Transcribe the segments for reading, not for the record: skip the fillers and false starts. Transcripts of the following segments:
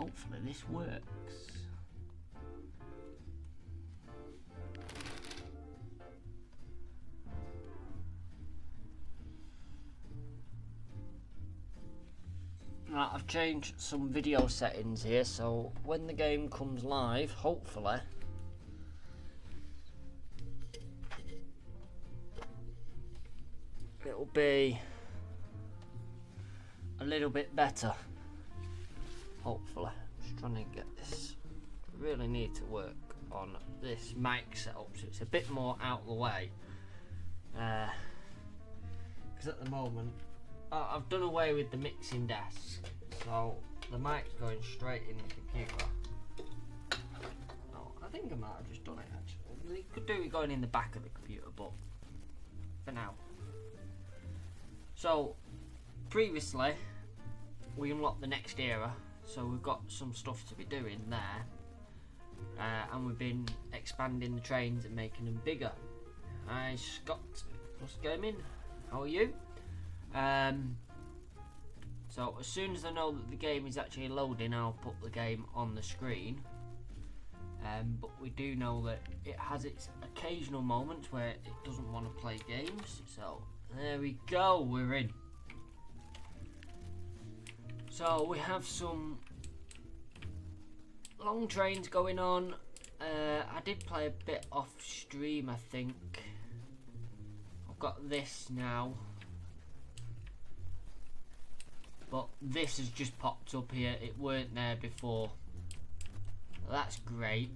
hopefully this works. Right, I've changed some video settings here, so when the game comes live, hopefully it'll be a little bit better. Hopefully. Just trying to get this. Really need to work on this mic setup so it's a bit more out of the way. Because at the moment I've done away with the mixing desk, so the mic's going straight in the computer. Oh, I think I might have just done it actually. You could do it going in the back of the computer, but for now. So previously we unlocked the next era, so we've got some stuff to be doing there, and we've been expanding the trains and making them bigger. Hi Scott Plus Gaming, how are you? So as soon as I know that the game is actually loading, I'll put the game on the screen. But we do know that it has its occasional moments where it doesn't want to play games. So there we go, we're in. So we have some long trains going on. I did play a bit off stream, I think. I've got this now. But this has just popped up here. It weren't there before. That's great.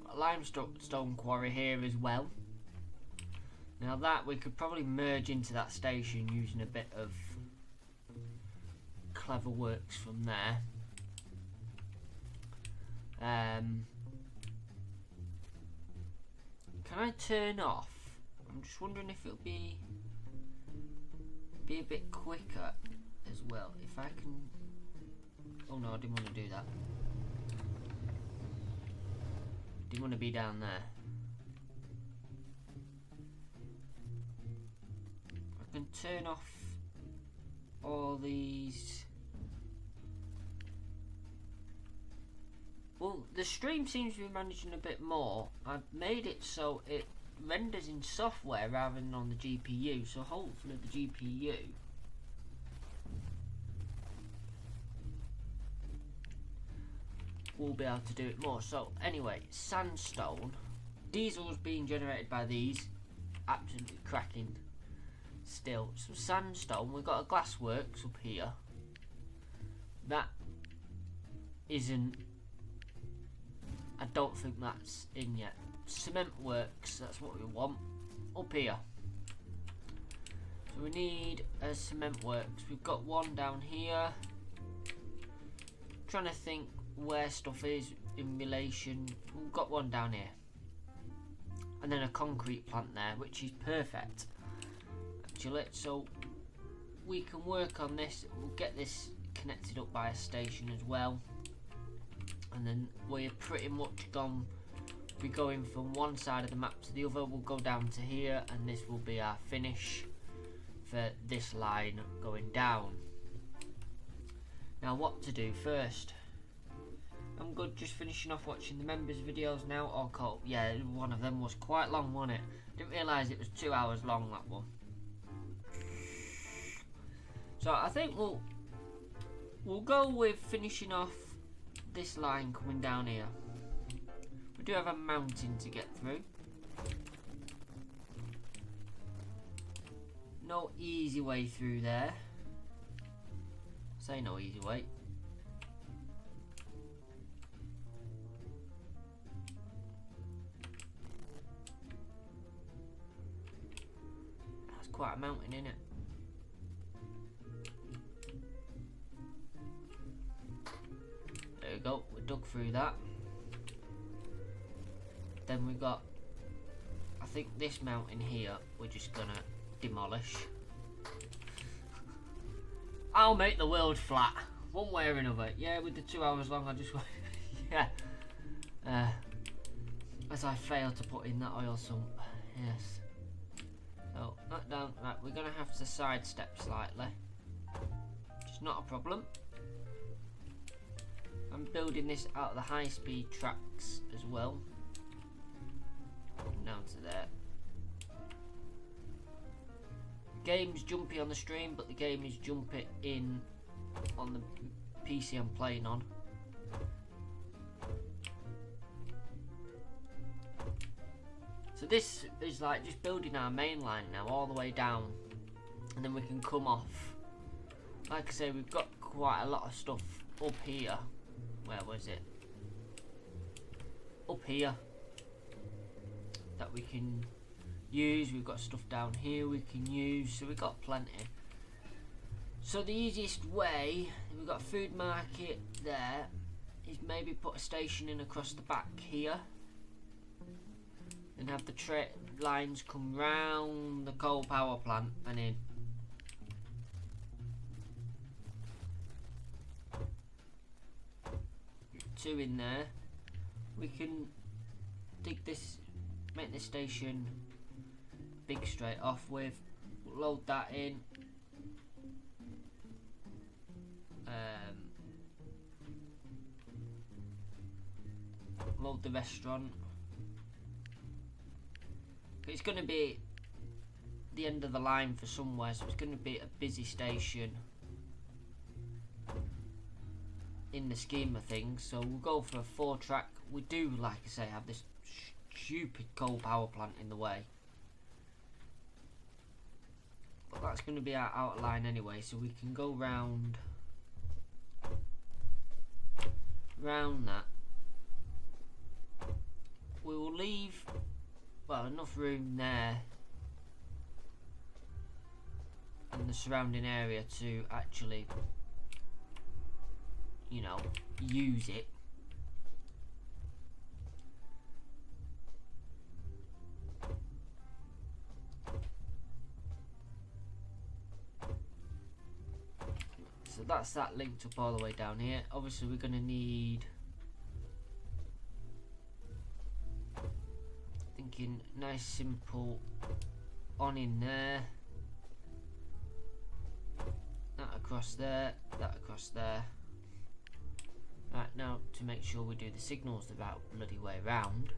Got a limestone quarry here as well. Now that we could probably merge into that station using a bit of clever works from there. Can I turn off? I'm just wondering if it'll be a bit quicker as well. If I can. Oh no, I didn't want to do that. Didn't want to be down there. I can turn off all these. Well, the stream seems to be managing a bit more. I've made it so it renders in software rather than on the GPU, so hopefully the GPU will be able to do it more. So anyway, sandstone, diesel's being generated by these, absolutely cracking still. So sandstone, we've got a glassworks up here, that isn't, I don't think that's in yet. Cement works, that's what we want up here. So we need a cement works. We've got one down here. Trying to think where stuff is in relation. We've got one down here, and then a concrete plant there, which is perfect actually. So we can work on this. We'll get this connected up by a station as well, and then we're pretty much gone. Be going from one side of the map to the other. We'll go down to here, and this will be our finish for this line going down. Now what to do first? I'm good just finishing off watching the members videos now. Oh cool. Yeah, one of them was quite long, wasn't it? Didn't realise it was 2 hours long, that one. So I think we'll go with finishing off this line coming down here. We do have a mountain to get through. No easy way through there. Say no easy way. That's quite a mountain, isn't it? There we go, we dug through that. Then we got, I think this mountain here, we're just gonna demolish. I'll make the world flat, one way or another. Yeah, with the 2 hours long, I just yeah. As I failed to put in that oil sump, yes. So, that down, right, we're gonna have to sidestep slightly. It's not a problem. I'm building this out of the high-speed tracks as well. Down to there. Game's jumpy on the stream, but the game is jumpy in on the PC I'm playing on. So this is like just building our main line now all the way down, and then we can come off. Like I say, we've got quite a lot of stuff up here. Where was it? Up here that we can use. We've got stuff down here we can use, so we've got plenty. So the easiest way, we've got a food market there, is maybe put a station in across the back here and have the lines come round the coal power plant and in. Two in there. We can dig this, make this station big straight off with, load that in, load the restaurant. It's going to be the end of the line for somewhere, so it's going to be a busy station in the scheme of things. So we'll go for a 4-track. We do, like I say, have this stupid coal power plant in the way, but that's going to be our outline anyway, so we can go round that. We will leave, well, enough room there in the surrounding area to actually, you know, use it. So that's that linked up all the way down here. Obviously we're going to need, thinking nice simple on in there, that across there, that across there. Right, now to make sure we do the signals the right bloody way round.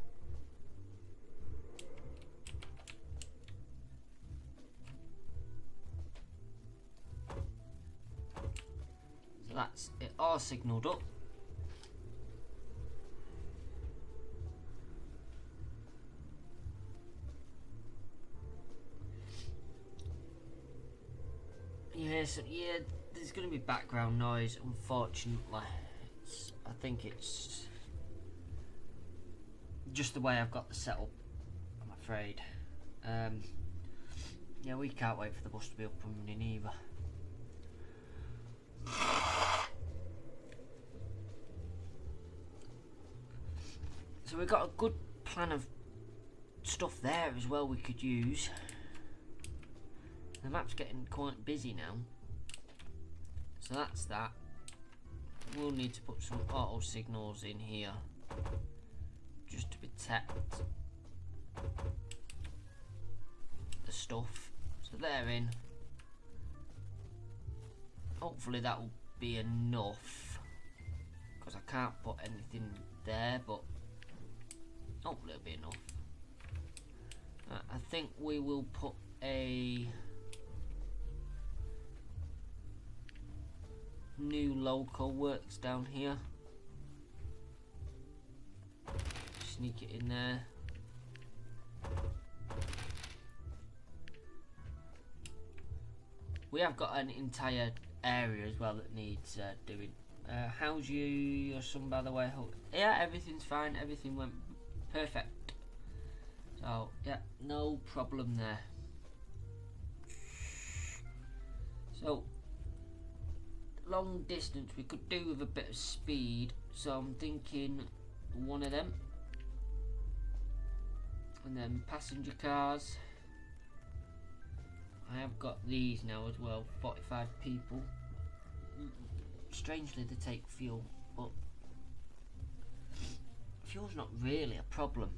So that's it all signalled up. Yeah, so yeah, there's going to be background noise, unfortunately. I think it's just the way I've got the setup, I'm afraid. Yeah, we can't wait for the bus to be up and running either. So we've got a good plan of stuff there as well we could use. The map's getting quite busy now, so that's that. We'll need to put some auto signals in here just to protect the stuff. So they're in. Hopefully that will be enough, because I can't put anything there, but hopefully it'll be enough. I think we will put a new local works down here. Sneak it in there. We have got an entire area as well that needs doing. How's your son, by the way? Yeah, everything's fine. Everything went perfect. So yeah, no problem there. So long distance we could do with a bit of speed, so I'm thinking one of them, and then passenger cars. I have got these now as well, 45 people. Strangely they take fuel, but fuel's not really a problem.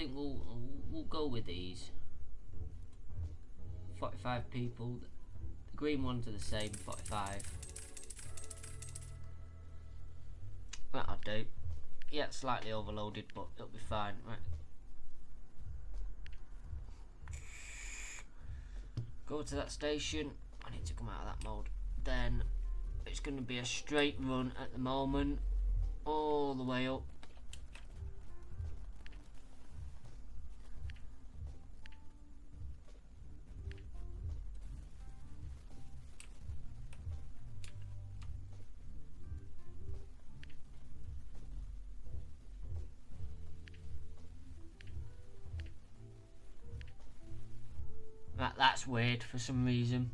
think we'll go with these. 45 people. The green ones are the same, 45. That'll do. Yeah, it's slightly overloaded, but it'll be fine. Right. Go to that station. I need to come out of that mode. Then it's going to be a straight run at the moment, all the way up. That's weird for some reason.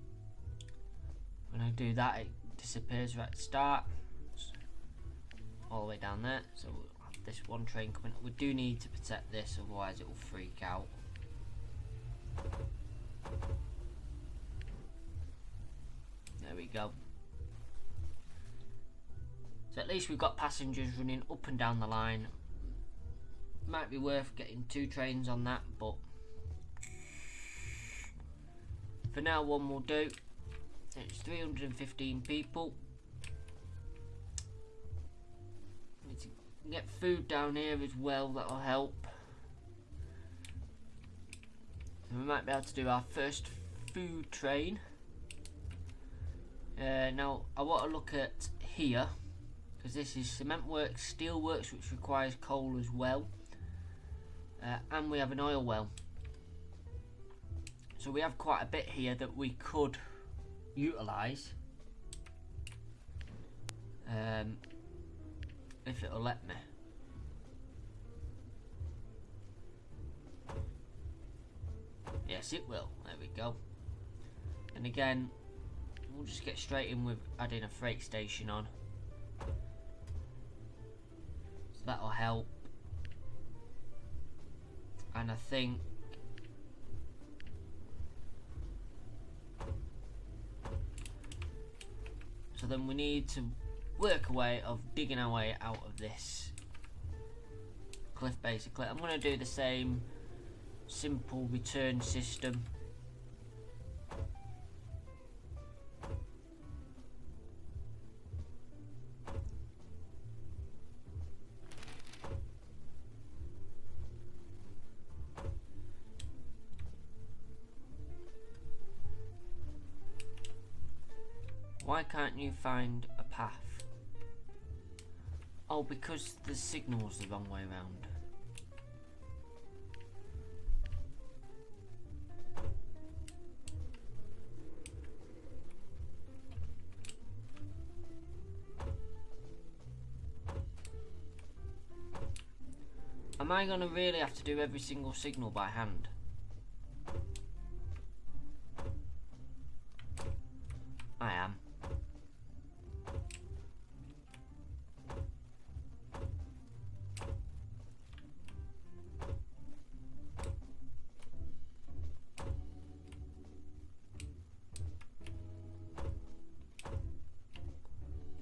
When I do that, it disappears right at the start. All the way down there. So we'll have this one train coming up. We do need to protect this, otherwise it will freak out. There we go. So at least we've got passengers running up and down the line. Might be worth getting 2 trains on that, but for now, one will do. It's 315 people. Need to get food down here as well, that'll help. And we might be able to do our first food train. Now, I want to look at here, because this is cement works, steel works, which requires coal as well. And we have an oil well. So we have quite a bit here that we could utilise, if it'll let me. Yes, it will. There we go. And again, we'll just get straight in with adding a freight station on. So that'll help. And I think so then we need to work a way of digging our way out of this cliff basically. I'm going to do the same simple return system. Why can't you find a path? Oh, because the signal's the wrong way round. Am I gonna really have to do every single signal by hand? I am.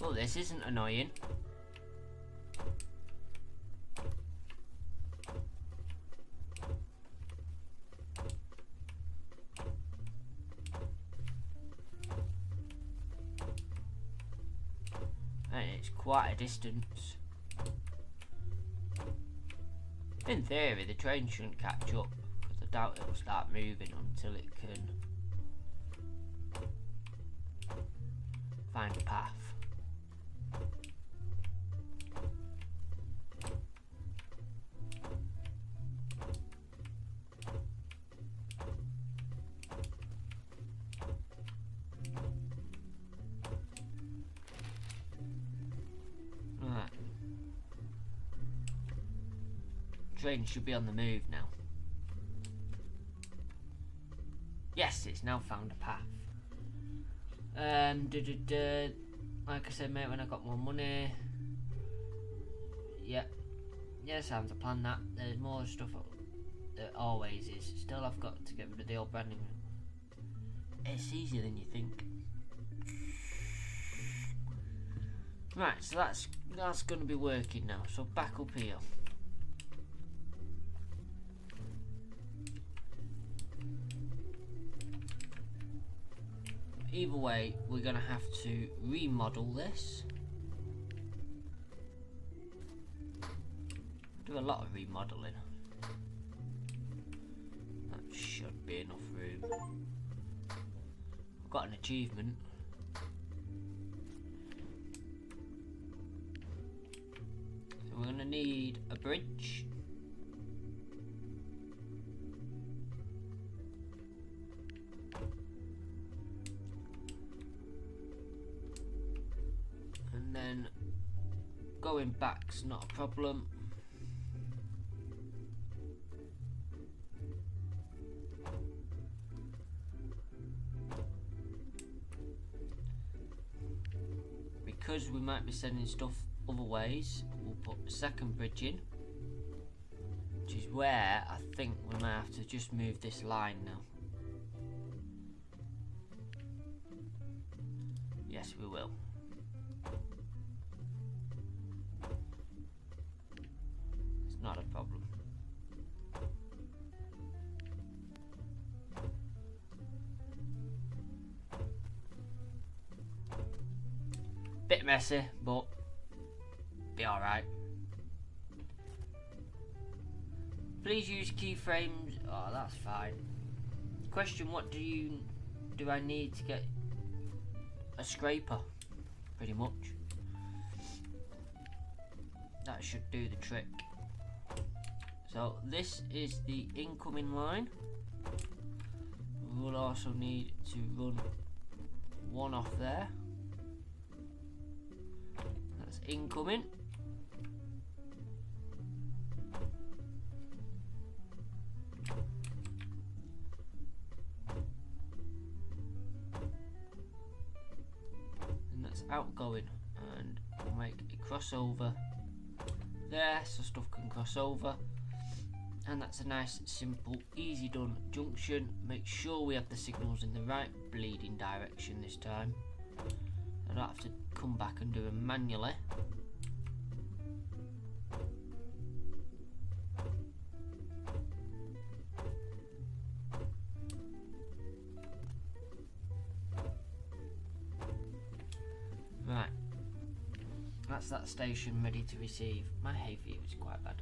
Well, this isn't annoying. And it's quite a distance. In theory, the train shouldn't catch up, because I doubt it'll start moving until it can find a path. Train should be on the move now. Yes, it's now found a path. Like I said, mate, when I got more money. Yep. Yeah, sounds a plan that. There's more stuff. There always is. Still, I've got to get rid of the old branding. It's easier than you think. Right, so that's going to be working now. So back up here. either way, we're going to have to remodel this. Do a lot of remodeling. That should be enough room. I've got an achievement. So we're going to need a bridge. And then going back's not a problem. Because we might be sending stuff other ways, we'll put a second bridge in, which is where I think we might have to just move this line now. Yes, we will. It's not a problem. Bit messy, but be alright. Please use keyframes. Oh, that's fine. Question: what do I need to get a scraper? Pretty much. That should do the trick. So this is the incoming line. We'll also need to run one off there. That's incoming. And that's outgoing, and we'll make a crossover there so stuff can cross over. And that's a nice, simple, easy done junction. Make sure we have the signals in the right bleeding direction this time. I don't have to come back and do them manually. Right, that's that station ready to receive. My hay fever is quite bad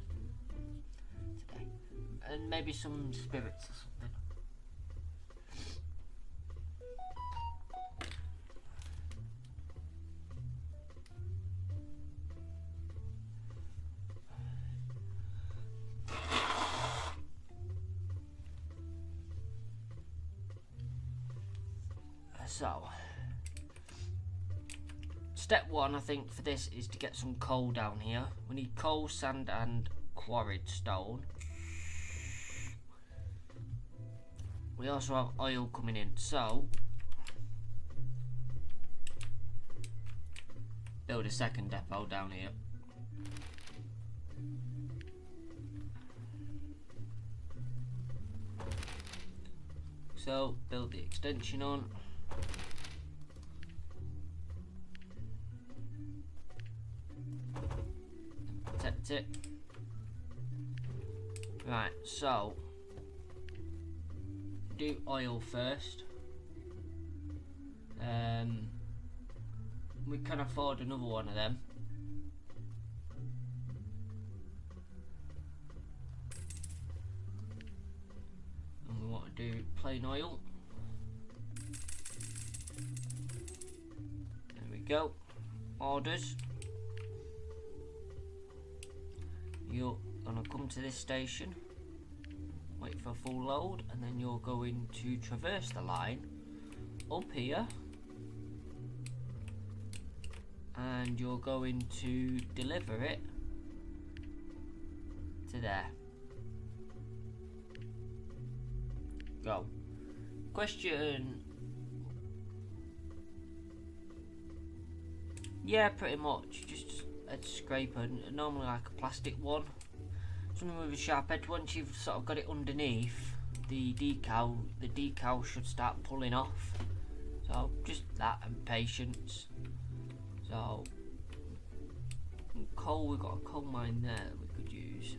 today, and maybe some spirits or something. So, step one, I think, for this is to get some coal down here. We need coal, sand, and quarried stone. We also have oil coming in, so build a second depot down here. So, build the extension on. Protect it. Right, so do oil first. We can afford another one of them. And we want to do plain oil. There we go. Orders. You're gonna come to this station, wait for a full load, and then you're going to traverse the line up here, and you're going to deliver it to there. Go. Question. Yeah, pretty much. Just a scraper, normally like a plastic one. Something with a sharp edge. Once you've sort of got it underneath the decal should start pulling off. So just that and patience. So coal, we've got a coal mine there that we could use.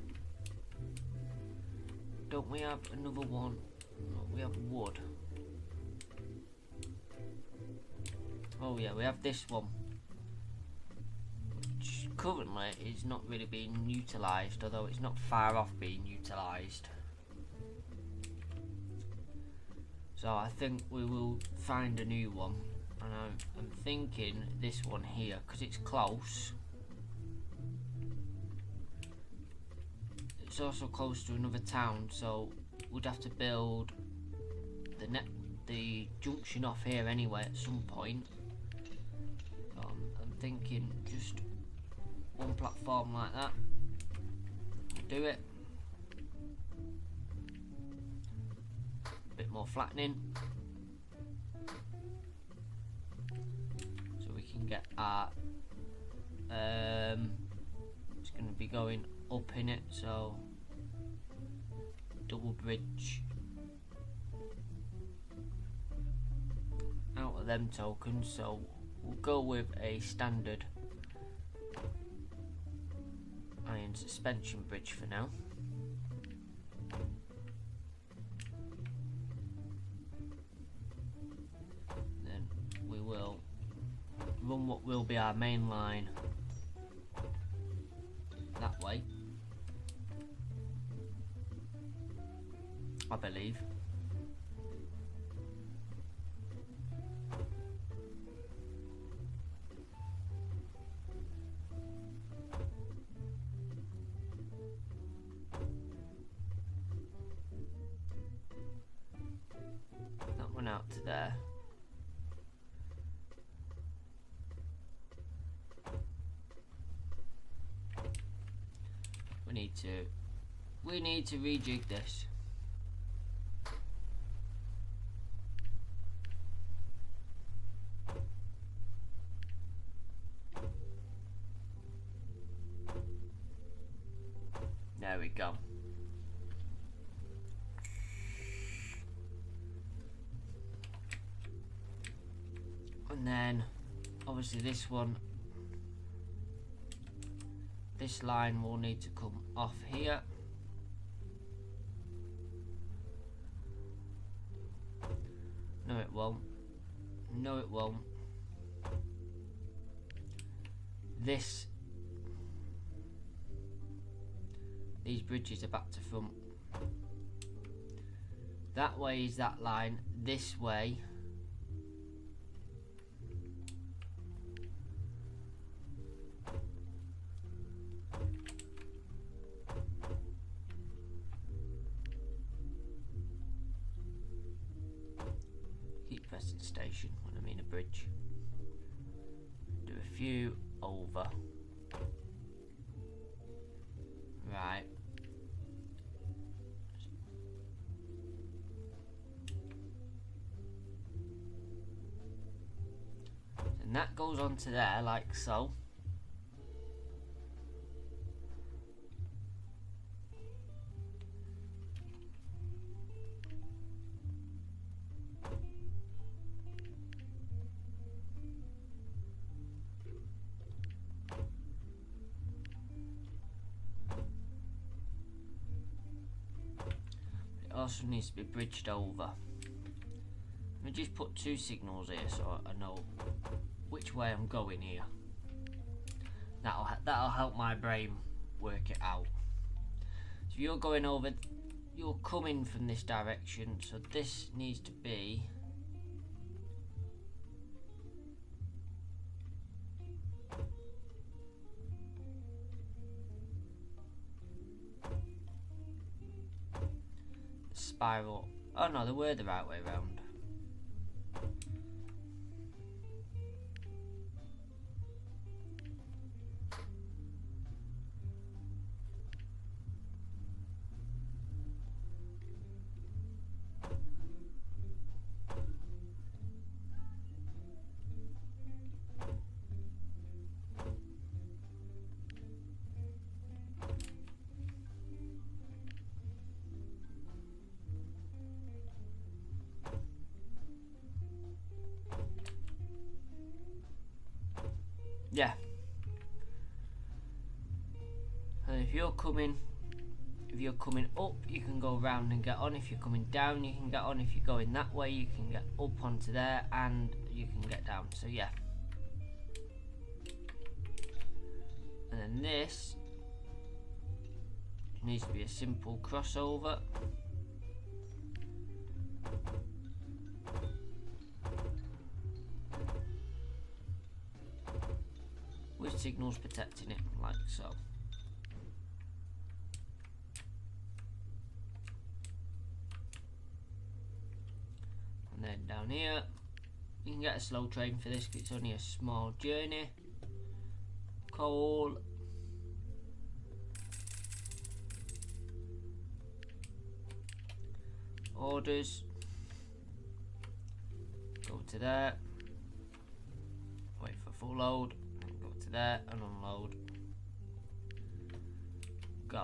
Don't we have another one? No, we have wood. Oh yeah, we have this one, which currently is not really being utilised, although it's not far off being utilised. So I think we will find a new one, and I'm thinking this one here, because it's close. It's also close to another town, so we'd have to build the junction off here anyway at some point. I'm thinking just one platform like that. Do it. A bit more flattening, so we can get our. It's going to be going up in it, so double bridge out of them tokens, so we'll go with a standard iron suspension bridge for now. Then we will run what will be our main line that way, I believe. That one out to there. We need to rejig this. There we go. And then obviously this line will need to come off here. No it won't. No it won't. These bridges are back to front. That way is that line. This way keep pressing station when I mean a bridge. Do a few over. Right. And that goes onto there like so. Also needs to be bridged over. Let me just put two signals here so I know which way I'm going here. That'll help my brain work it out. So you're going over, you're coming from this direction, so this needs to be spiral. Oh no, they were the right way around. Yeah. And if you're coming up, you can go round and get on. If you're coming down, you can get on. If you're going that way, you can get up onto there, and you can get down. So yeah. And then this needs to be a simple crossover. With signals protecting it, like so. And then down here, you can get a slow train for this because it's only a small journey. Coal. Orders. Go to there. Wait for full load. Go to there and unload. Go.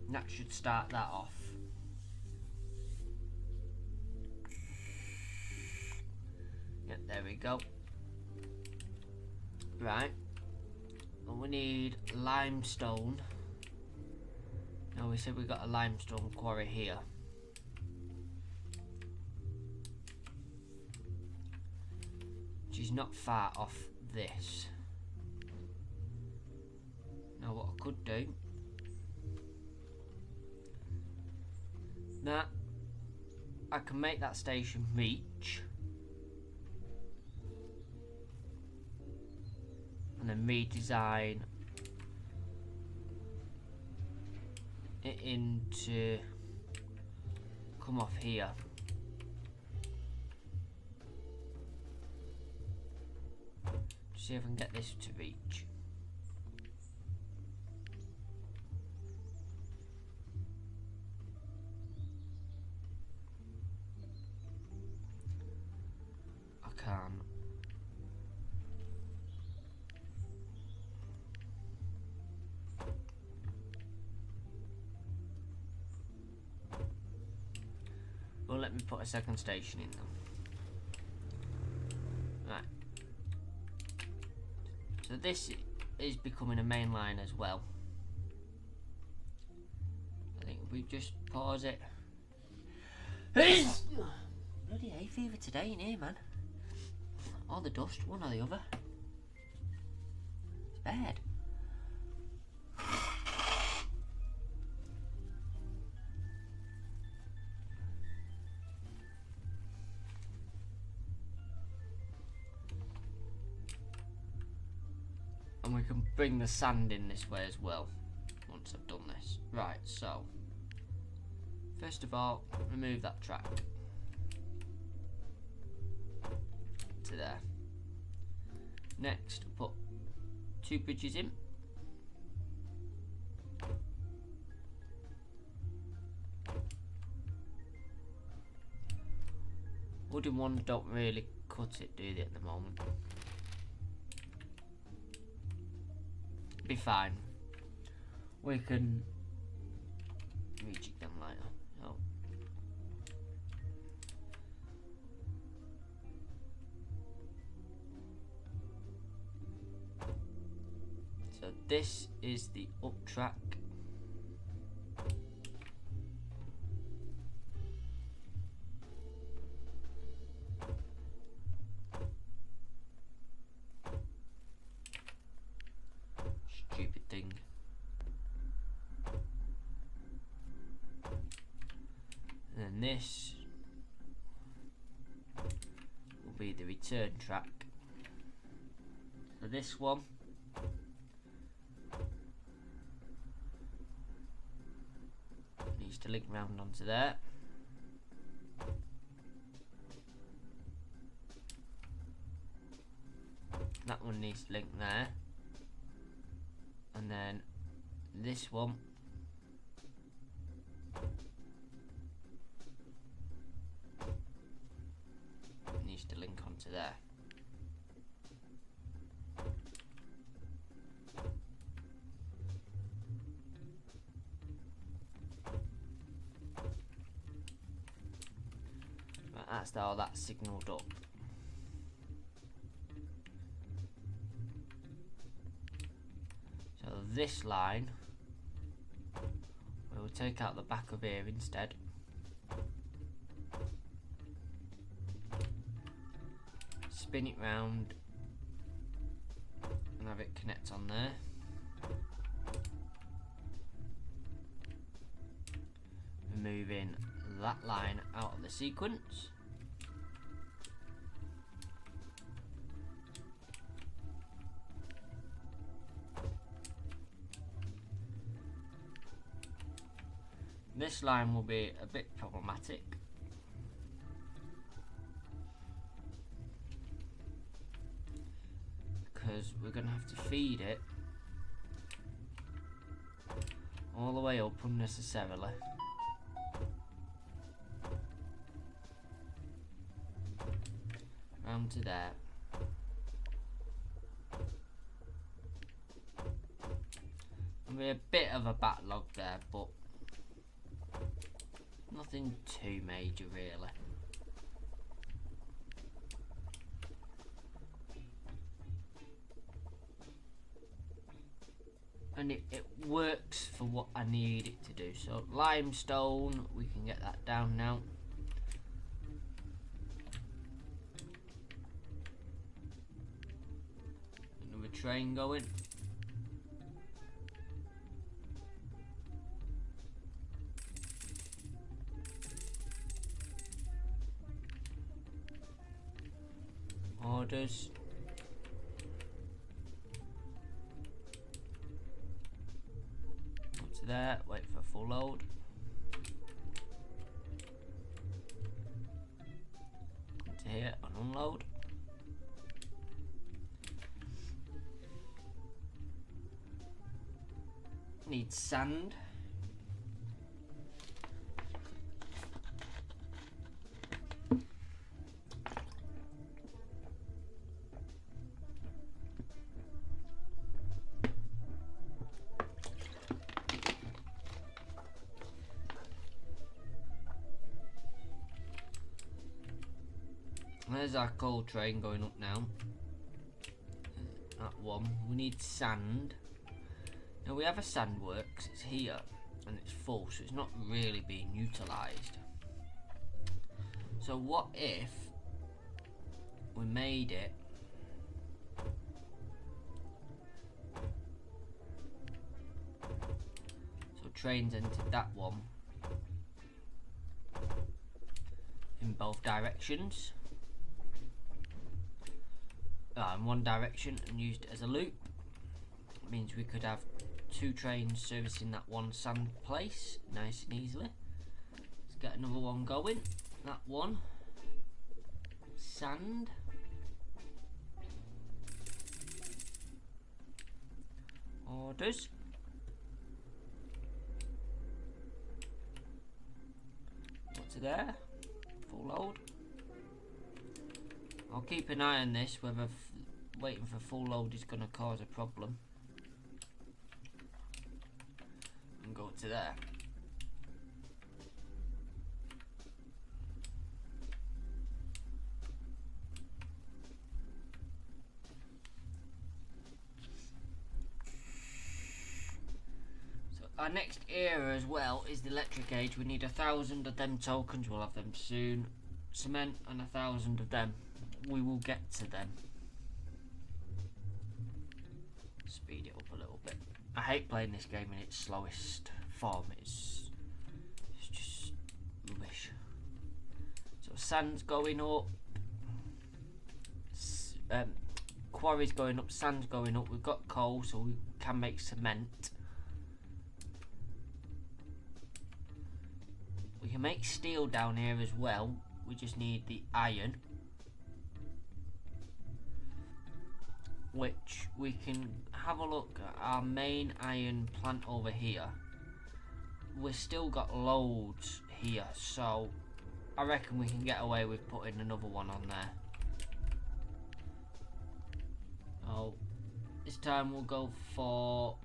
And that should start that off. Yep, there we go. Right. And we need limestone. Now we said we got a limestone quarry here. Which is not far off this. Now what I could do, now I can make that station reach and then redesign it into come off here. See if I can get this to reach. I can. Well, let me put a second station in them. Right. So this is becoming a main line as well. I think we just pause it. Bloody hay fever today in here, man. All the dust, one or the other. It's bad. And we can bring the sand in this way as well once I've done this. Right, so first of all, remove that track to there. Next, put 2 bridges in. Wooden ones don't really cut it, do they, at the moment? Be fine. We can rejig them later. Oh. So this is the up track. And this will be the return track. So this one needs to link round onto there. That one needs to link there. And then this one needs to link onto there. Right, that's all that's signalled up. So this line, we will take out the back of here instead. spin it round and have it connect on there. Removing that line out of the sequence. This line will be a bit problematic because we're going to have to feed it all the way up unnecessarily. Round to there. There'll be a bit of a backlog there, but nothing too major really. And it works for what I need it to do. So limestone, we can get that down now. Another train going. Orders. Up to there, wait for full load. Come to here and unload. Need sand. There's our coal train going up now. That one. We need sand. Now we have a sand works, it's here and it's full, so it's not really being utilised. So what if we made it so trains entered that one in both directions, in one direction, and used it as a loop? It means we could have two trains servicing that one sand place nice and easily. Let's get another one going. That one. Sand. Orders. What's there? Full load. I'll keep an eye on this, whether waiting for full load is going to cause a problem. And go to there. So our next era as well is the electric age. We need 1,000 of them tokens, we'll have them soon. Cement and 1,000 of them. We will get to them. Speed it up a little bit. I hate playing this game in its slowest form. It's just rubbish. So sand's going up. Quarry's going up. Sand's going up. We've got coal, so we can make cement. We can make steel down here as well. We just need the iron, which we can have a look at our main iron plant over here. We've still got loads here, so I reckon we can get away with putting another one on there. Oh, this time we'll go for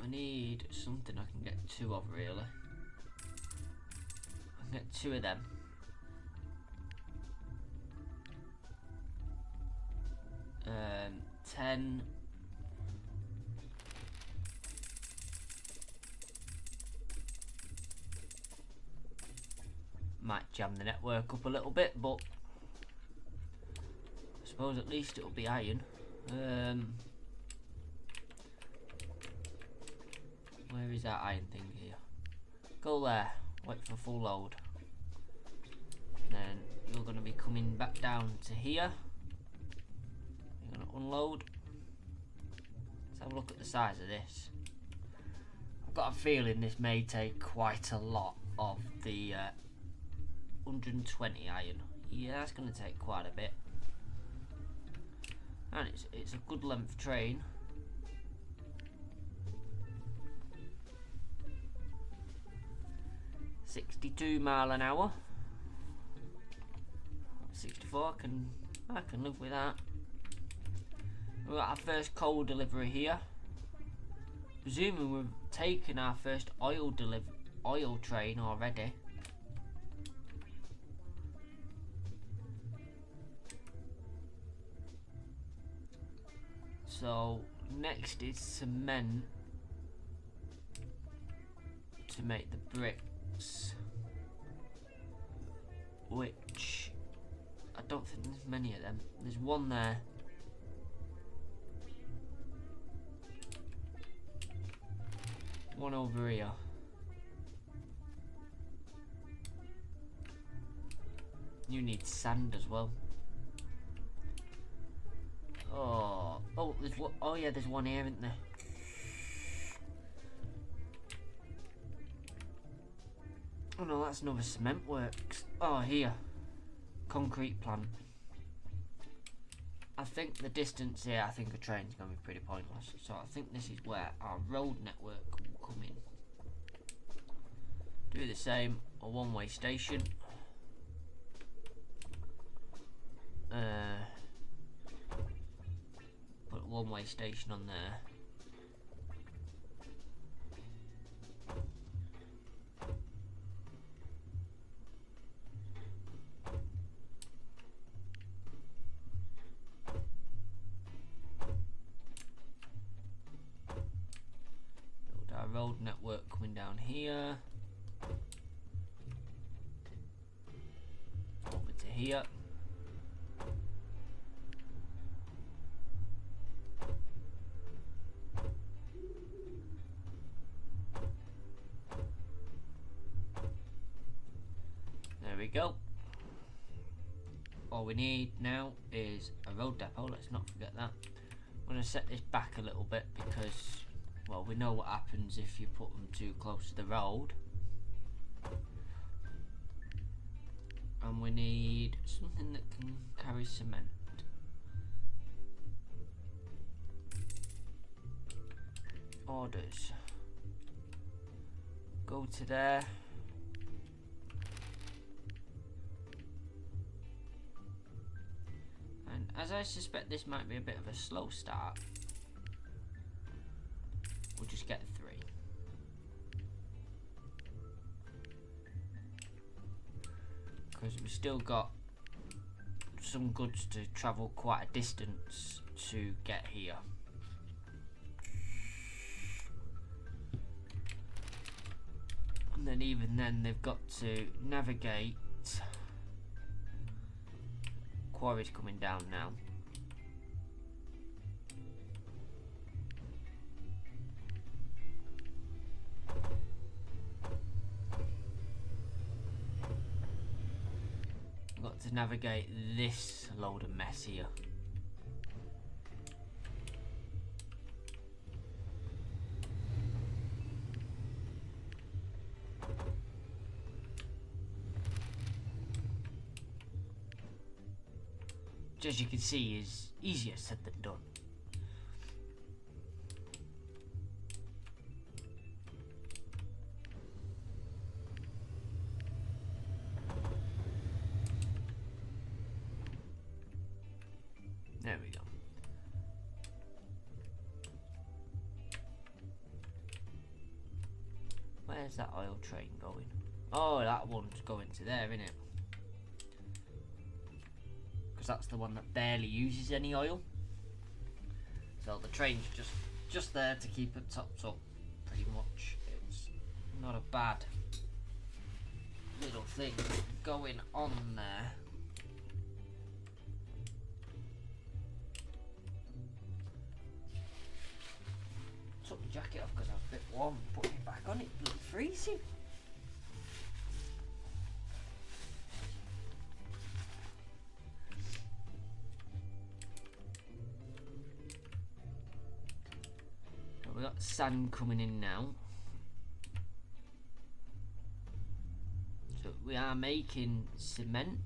I need something I can get two of, really. I can get two of them. Um, 10. might jam the network up a little bit, but I suppose at least it'll be iron. Where is that iron thing here? Go there, wait for full load. Then you're going to be coming back down to here. You're going to unload. Let's have a look at the size of this. I've got a feeling this may take quite a lot of the 120 iron. Yeah, that's going to take quite a bit. And it's a good length train. $62 miles an hour. 64. I can live with that. We've got our first coal delivery here. Presuming we've taken our first oil train already. So next is cement to make the bricks, which I don't think there's many of them. There's one there. One over here. You need sand as well. Oh, there's one. Oh yeah, there's one here, isn't there? Oh no, that's another cement works. Oh, here. Concrete plant. I think the distance here, I think a train's going to be pretty pointless. So I think this is where our road network will come in. Do the same, a one-way station. Put a one-way station on there. Road network coming down here over to here. There we go. All we need now is a road depot. Let's not forget that. I'm going to set this back a little bit because, well, we know what happens if you put them too close to the road. And we need something that can carry cement. Orders. Go to there. And as I suspect this might be a bit of a slow start, we'll just get 3. Because we've still got some goods to travel quite a distance to get here. And then even then they've got to navigate. Quarry's coming down now. Got to navigate this load of mess here. Which, as you can see, is easier said than done. There we go. Where's that oil train going? Oh, that one's going to there, isn't it? Because that's the one that barely uses any oil. So the train's just there to keep it topped up, pretty much. It's not a bad little thing. going on there. Took the jacket off because I was a bit warm. Put it back on, it looked freezing. We've got sand coming in now. So we are making cement.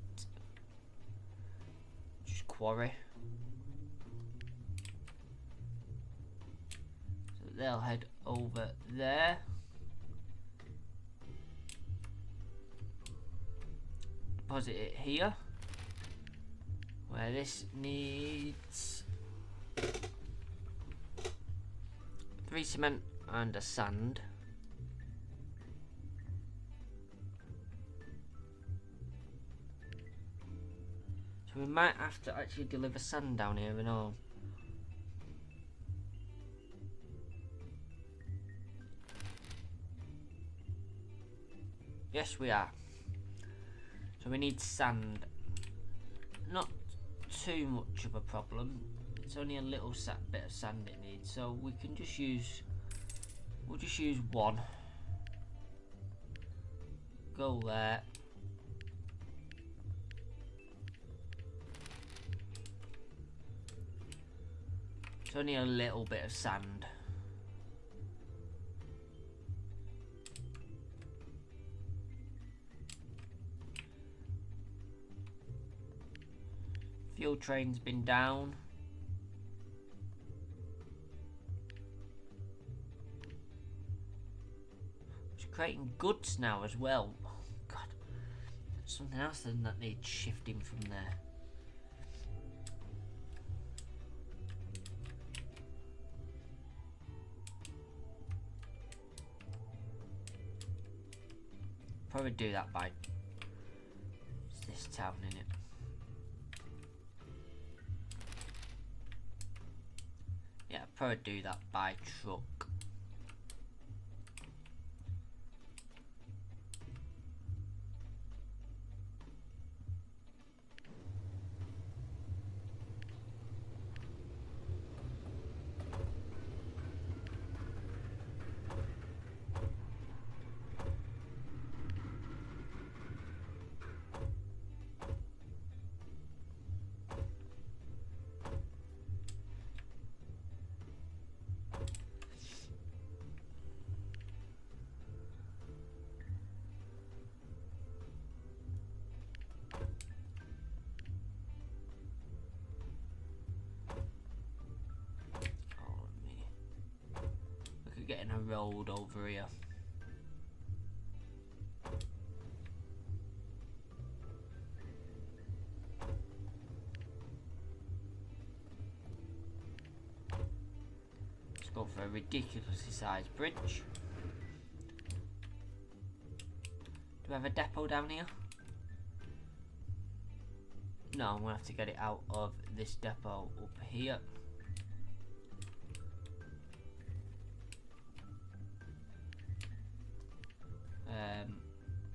Just quarry. So they'll head over there. Deposit it here. Where this needs 3 cement and a sand. So we might have to actually deliver sand down here and all. Yes, we are. So we need sand. Not too much of a problem. It's only a little bit of sand it needs, so we can just use. We'll just use 1. Go there. It's only a little bit of sand. Fuel train's been down. Creating goods now as well. Oh God, something else then that needs shifting from there. Probably do that by this town, innit? Yeah, probably do that by truck. Getting a road over here. Let's go for a ridiculously sized bridge. Do we have a depot down here? No, I'm gonna have to get it out of this depot up here.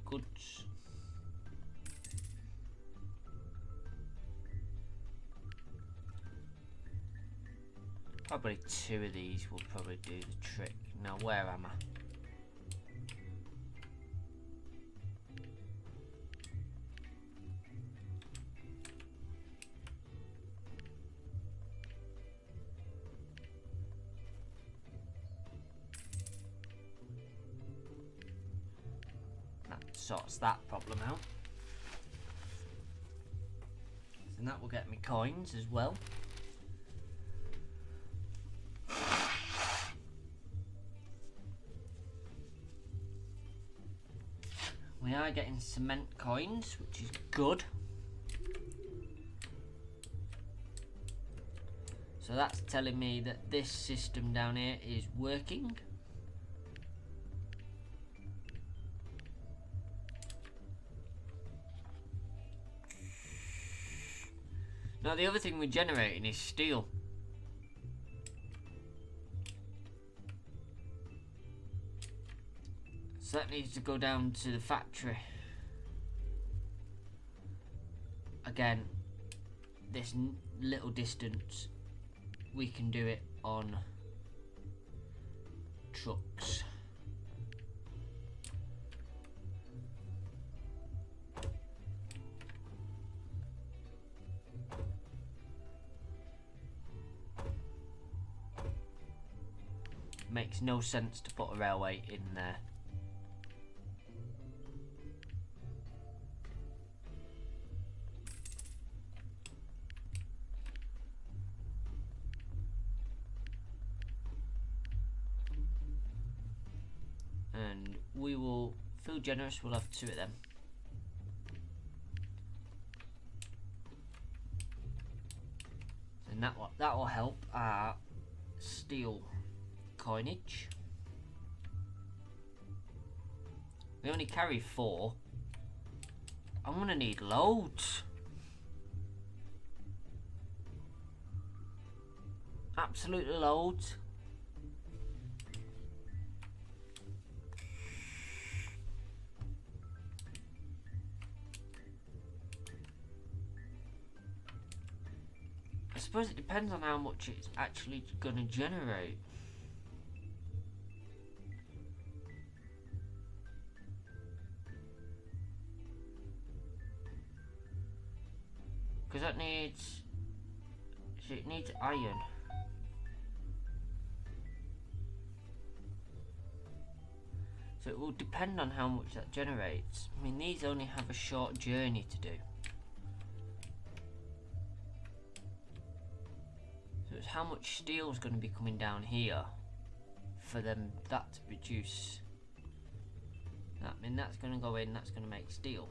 Goods. Probably 2 of these will probably do the trick. Now, where am I? Sorts that problem out. And that will get me coins as well. We are getting cement coins, which is good. So that's telling me that this system down here is working. Now the other thing we're generating is steel. So that needs to go down to the factory. again, this little distance, we can do it on trucks. Makes no sense to put a railway in there. And we will feel generous, we'll have 2 of them. And that will help our steel coinage. We only carry 4. I'm gonna need loads. Absolutely loads. I suppose it depends on how much it's actually gonna generate. Because that needs... so it needs iron. So it will depend on how much that generates. I mean, these only have a short journey to do. So it's how much steel is going to be coming down here for them that to produce. I mean, that's going to go in, that's going to make steel.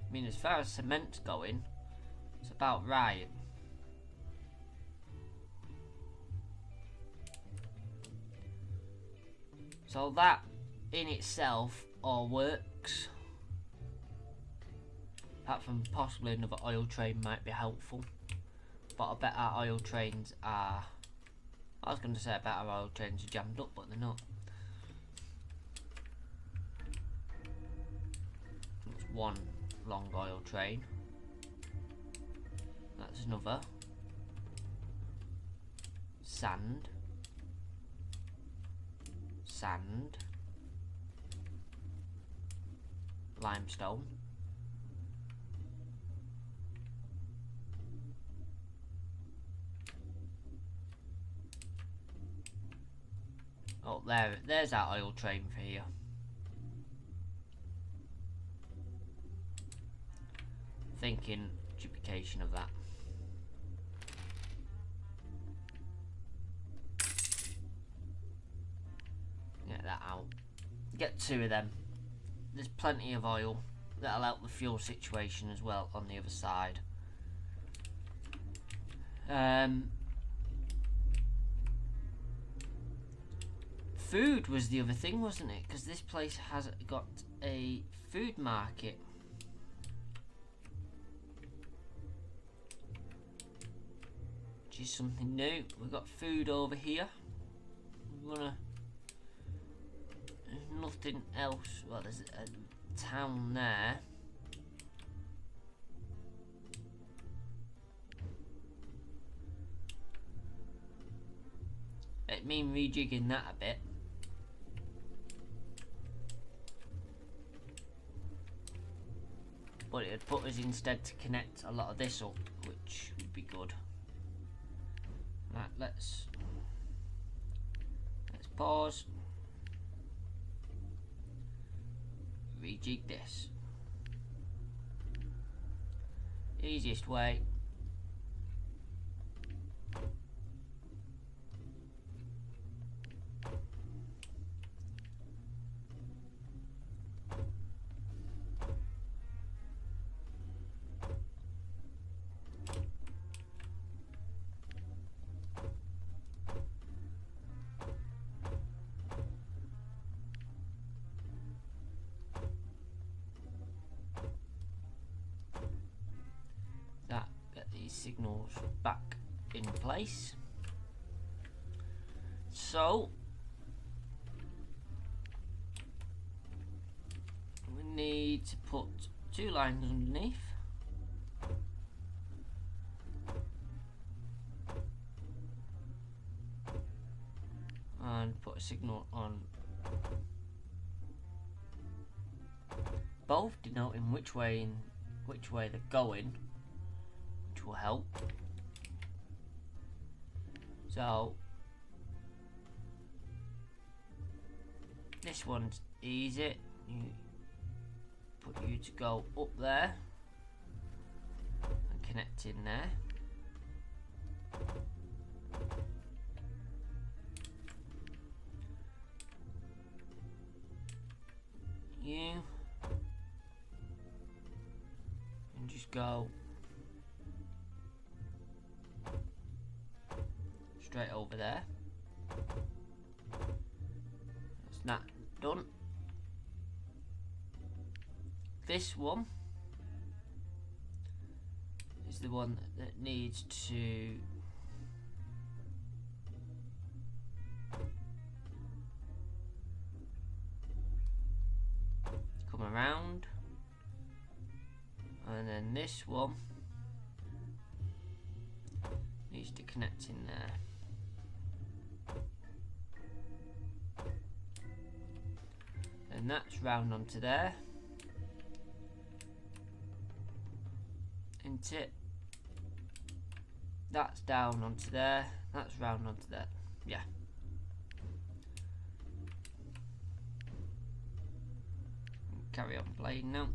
I mean, as far as cement's going, it's about right. So that in itself all works. Apart from possibly another oil train might be helpful. But I bet our oil trains are... I was going to say I bet our oil trains are jammed up, but they're not. That's one long oil train. That's another. Sand. Sand. Limestone. Oh, there's our oil train for here. Thinking duplication of that. Get that out. Get 2 of them. There's plenty of oil. That'll help the fuel situation as well on the other side. Food was the other thing, wasn't it? Because this place has got a food market. Which is something new. We've got food over here. We wanna... There's nothing else. Well, there's a town there. It mean rejigging that a bit. But it'd put us instead to connect a lot of this up, which would be good. Right, let's pause. Rejig this. Easiest way. Signals back in place. so we need to put 2 lines underneath. And put a signal on both, denoting which way they're going, which will help. So this one's easy. You put you to go up there and connect in there. You and just go straight over there. That's that done. This one is the one that needs to come around, and then this one needs to connect in there. And that's round onto there, isn't it? That's down onto there, that's round onto there. Yeah. Carry on playing now.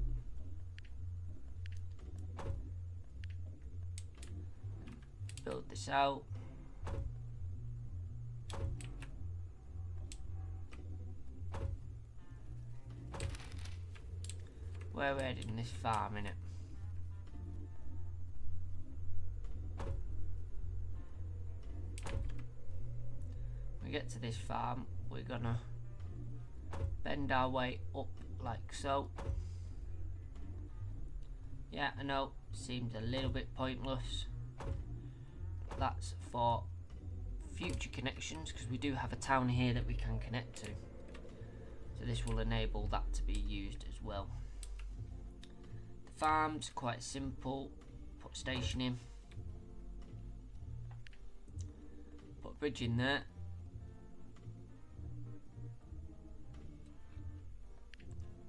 Build this out. Where we're heading this farm, innit? When we get to this farm, we're gonna bend our way up like so. Yeah, I know, seems a little bit pointless, but that's for future connections, because we do have a town here that we can connect to. So this will enable that to be used as well. The farm's quite simple. Put a station in, put a bridge in there.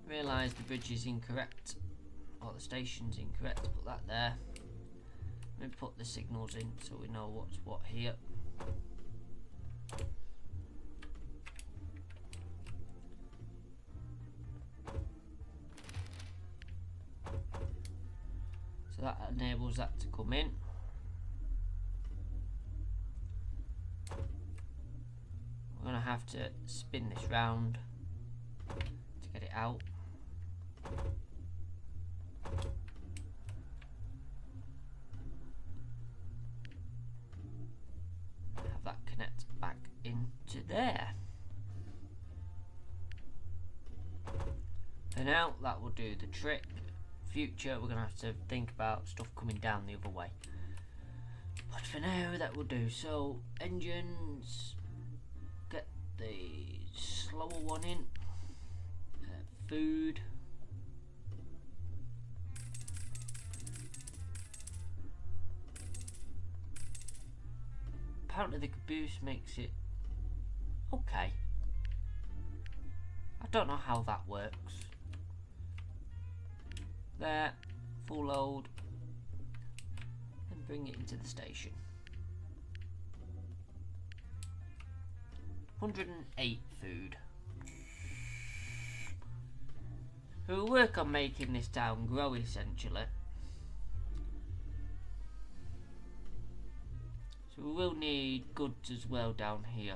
Realise the bridge is incorrect, or the station's incorrect. Put that there. Then put the signals in so we know what's what here. So that enables that to come in. We're going to have to spin this round to get it out. Have that connect back into there. For now, that will do the trick. Future, we're going to have to think about stuff coming down the other way. But for now, that will do. So, engines, get the slower one in. Food. Apparently the caboose makes it okay. I don't know how that works. There, full load, and bring it into the station. 108 food. We'll work on making this town grow essentially. So we will need goods as well down here.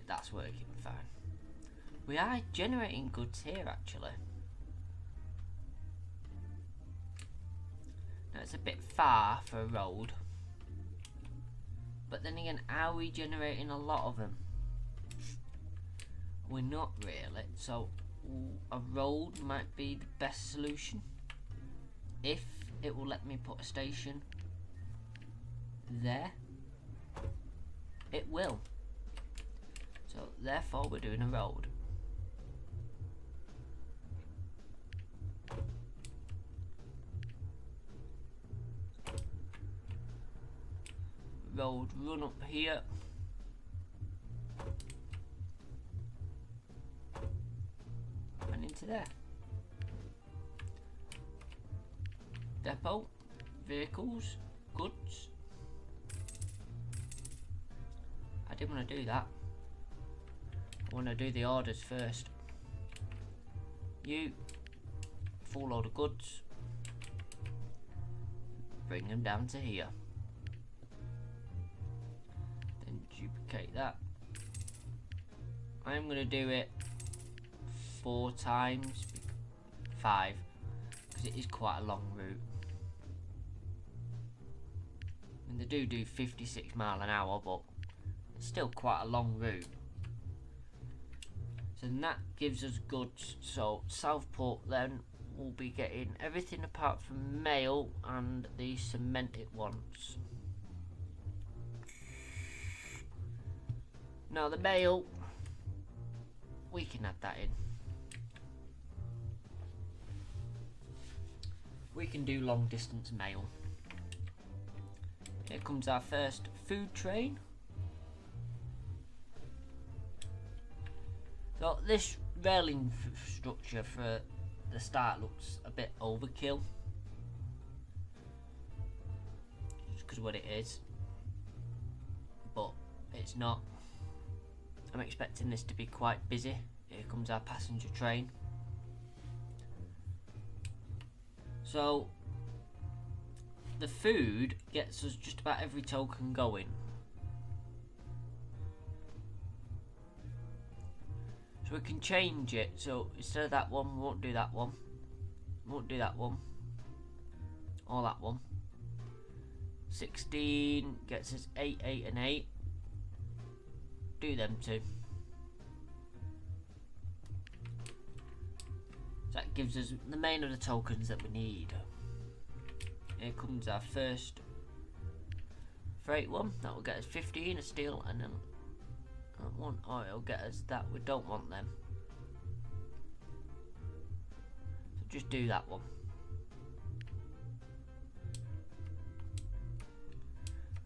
That's working fine. We are generating goods here actually. Now it's a bit far for a road. But then again, are we generating a lot of them? We're not really. So a road might be the best solution. If it will let me put a station there. It will. So therefore we're doing a road. Road run up here. And into there. Depot, vehicles, goods. I didn't want to do that. I want to do the orders first. You, full load of goods. Bring them down to here. Then duplicate that. I'm going to do it 4 times, 5, because it is quite a long route. I mean, they do 56 miles an hour, but it's still quite a long route. So then that gives us goods. So Southport then will be getting everything apart from mail and the cement it wants. Now the mail, we can add that in. We can do long distance mail. Here comes our first food train. So this railing structure for the start looks a bit overkill. Just because of what it is. But it's not. I'm expecting this to be quite busy. Here comes our passenger train. So the food gets us just about every token going. So we can change it. So instead of that one, we won't do that one. We won't do that one. Or that one. 16 gets us 8, 8 and 8. Do them two. So that gives us the main of the tokens that we need. Here comes our first freight one. That will get us 15 of steel, and then that one, oh, it'll get us that. We don't want them. So just do that one.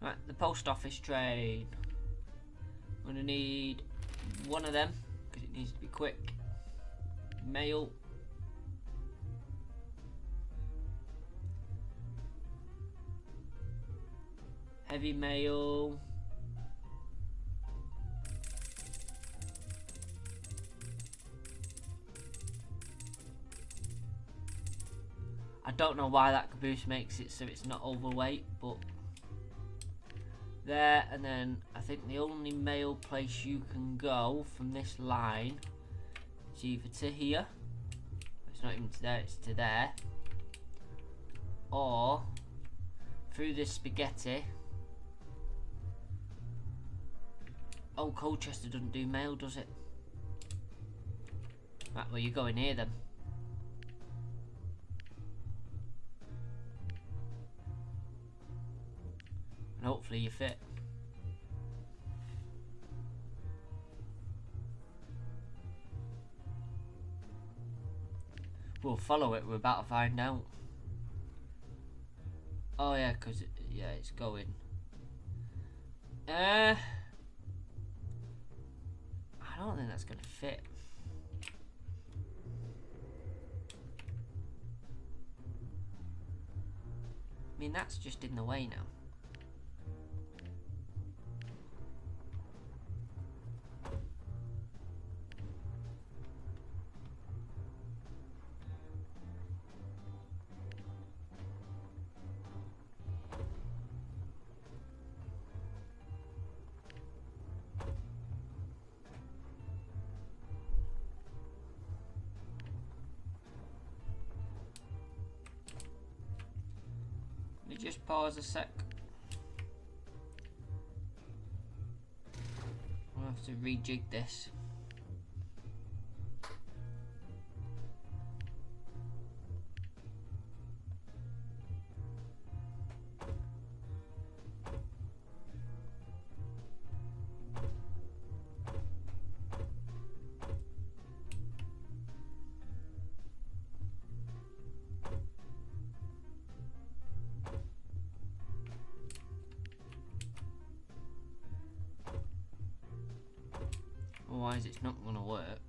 Right, the post office train. I'm going to need one of them because it needs to be quick. Mail. Heavy mail. I don't know why that caboose makes it so it's not overweight, but there. And then I think the only mail place you can go from this line is either to here, it's not even to there, it's to there, or through this spaghetti. Oh, Colchester doesn't do mail, does it? Right, well, you go in here then. And hopefully you fit. We'll follow it, we're about to find out. Oh yeah, because yeah, it's going. I don't think that's going to fit. I mean, that's just in the way now. pause a sec. I'll have to rejig this. Otherwise it's not going to work.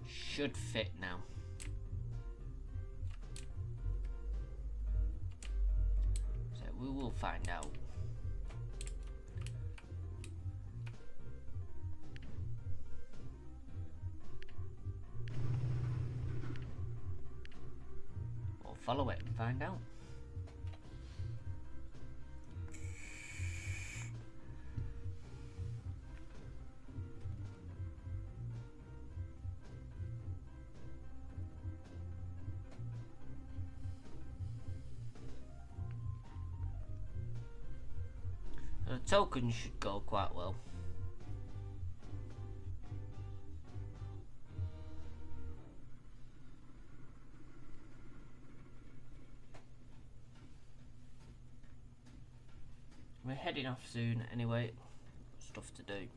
Should fit now. So we will find out. We'll follow it and find out. The tokens should go quite well. We're heading off soon anyway. Stuff to do.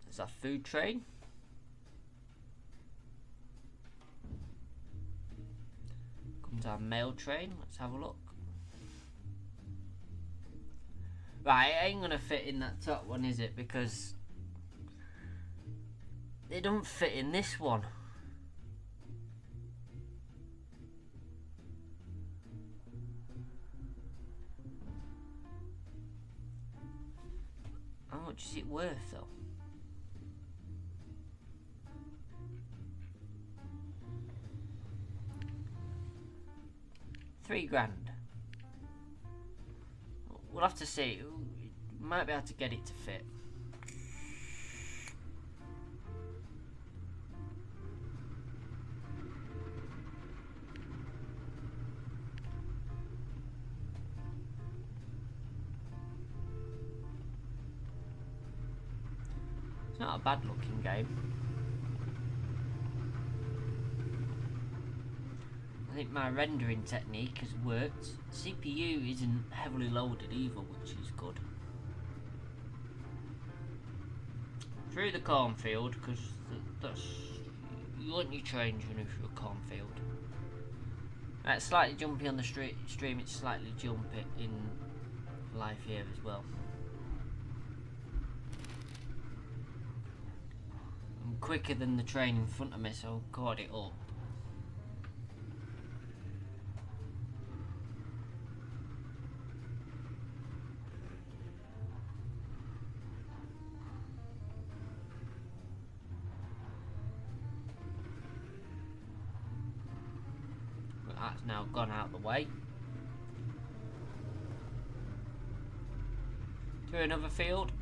There's our food train. Comes our mail train. Let's have a look. Right, it ain't gonna fit in that top one, is it? Because they don't fit in this one. How much is it worth though? £3,000. We'll have to see. We might be able to get it to fit. It's not a bad looking game. I think my rendering technique has worked. CPU isn't heavily loaded either, which is good. Through the cornfield, because that's you want your trains running through a cornfield. Right, slightly jumpy on the stream. It's slightly jumpy in live here as well. I'm quicker than the train in front of me, so I'll caught it up. That's now gone out the way. To another field.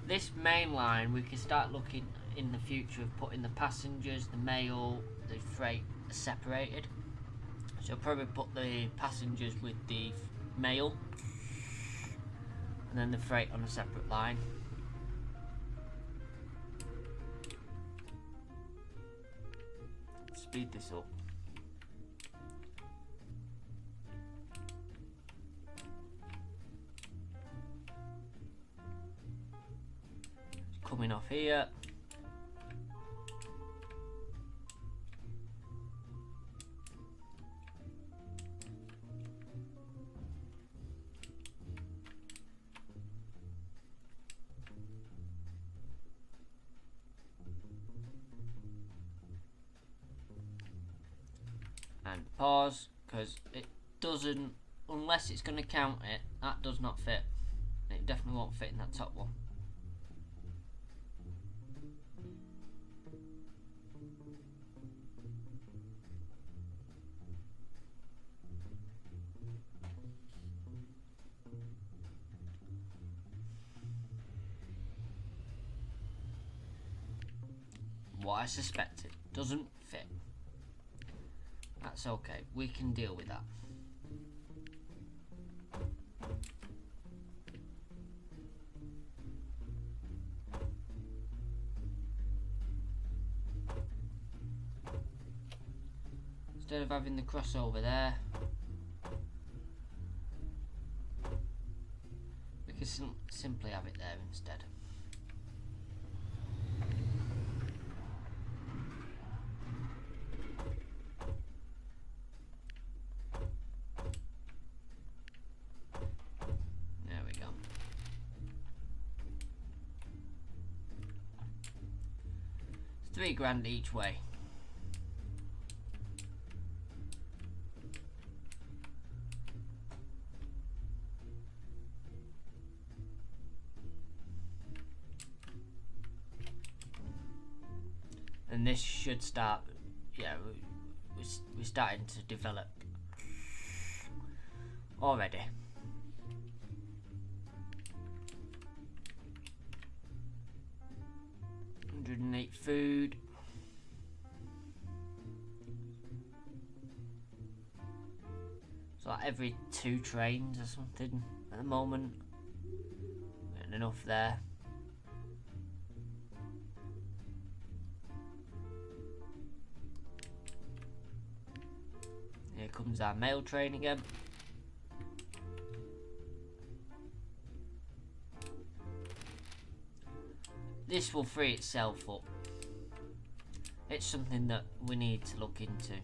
This main line, we can start looking in the future of putting the passengers, the mail, the freight separated. So I'll probably put the passengers with the mail and then the freight on a separate line. Speed this up. It's coming off here. And pause, because it doesn't, unless it's going to count it, that does not fit. It definitely won't fit in that top one. what I suspected. Doesn't fit. That's okay. We can deal with that. Instead of having the crossover there, we can simply have it there instead. There we go. It's £3 each way. And this should start, yeah, we're starting to develop already. 108 food. It's like every 2 trains or something at the moment. And enough there. Here comes our mail train again. This will free itself up. It's something that we need to look into.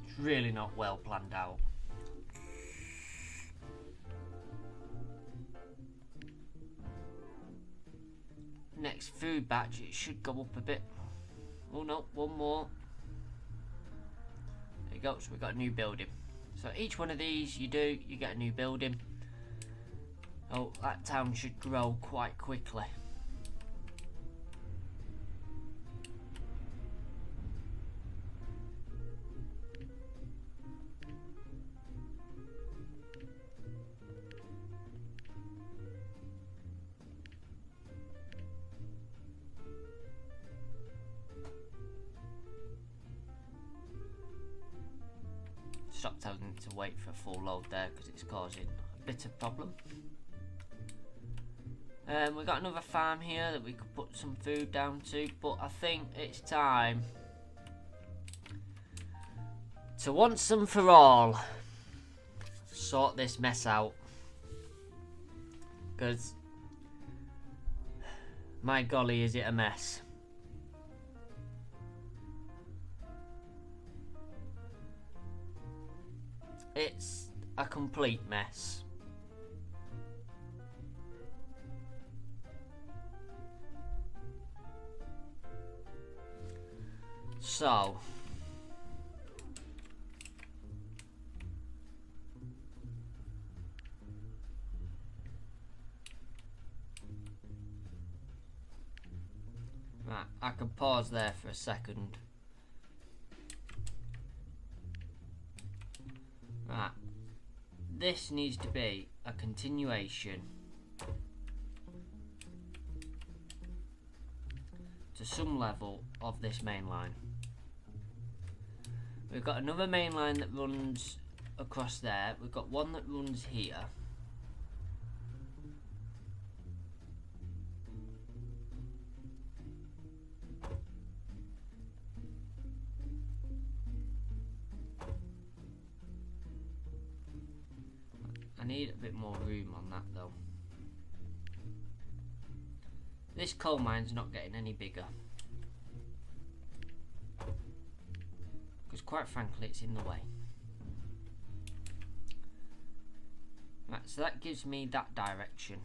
It's really not well planned out. Next food batch, it should go up a bit. Oh no, one more. There you go, so we've got a new building. So each one of these you do, you get a new building. Oh, that town should grow quite quickly. Stop telling it to wait for a full load there because it's causing a bit of problem. We've got another farm here that we could put some food down to, but I think it's time to once and for all sort this mess out, because my golly is it a mess. It's a complete mess. So, right, I can pause there for a second. Right, this needs to be a continuation to some level of this main line. We've got another main line that runs across there. We've got one that runs here. I need a bit more room on that though. This coal mine's not getting any bigger. Because quite frankly it's in the way. Right, so that gives me that direction.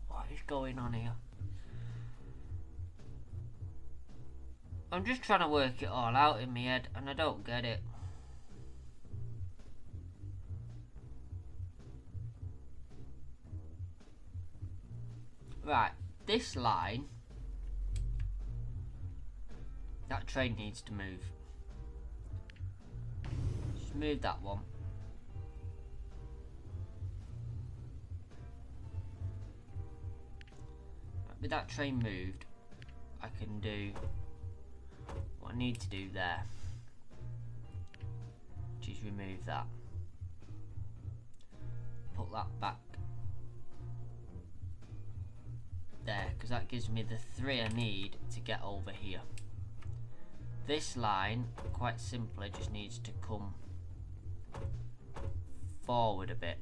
What is going on here? I'm just trying to work it all out in my head and I don't get it. Right, this line, that train needs to move. Let's move that one. With that train moved, I can do what I need to do there, which is remove that. Put that back there, because that gives me the 3 I need to get over here. This line, quite simply, just needs to come forward a bit.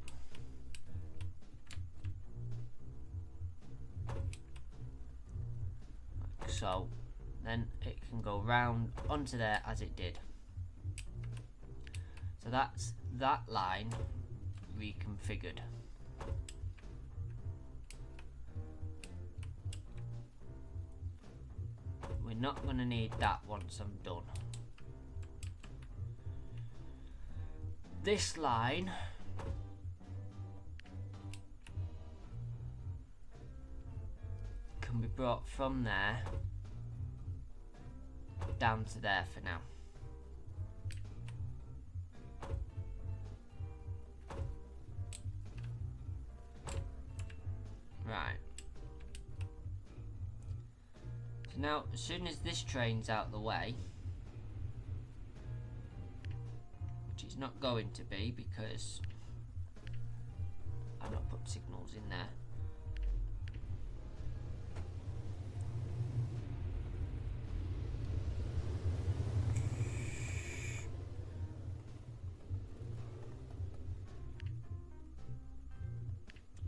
Like so. Then it can go round onto there as it did. So that's that line reconfigured. We're not going to need that once I'm done. This line can be brought from there down to there for now. Right. So now, as soon as this train's out the way, which it's not going to be because I've not put signals in there.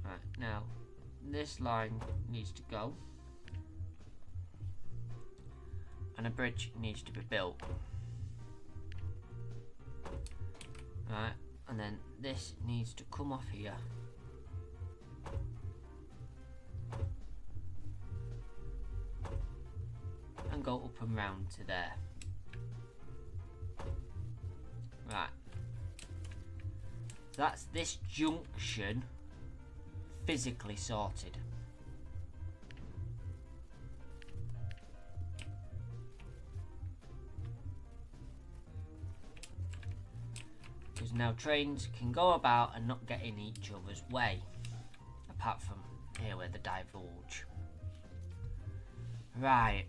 Right, now this line needs to go. And a bridge needs to be built. Right, and then this needs to come off here. And go up and round to there. Right. So that's this junction physically sorted. Because now trains can go about and not get in each other's way, apart from here where they divulge. Right.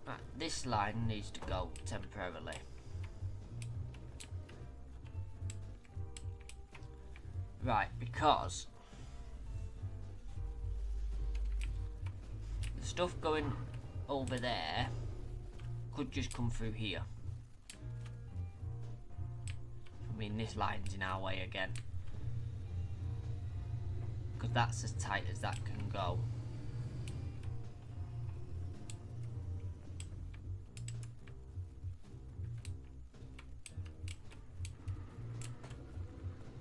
Right, this line needs to go temporarily. Right, because the stuff going over there could just come through here. I mean, this line's in our way again, because that's as tight as that can go.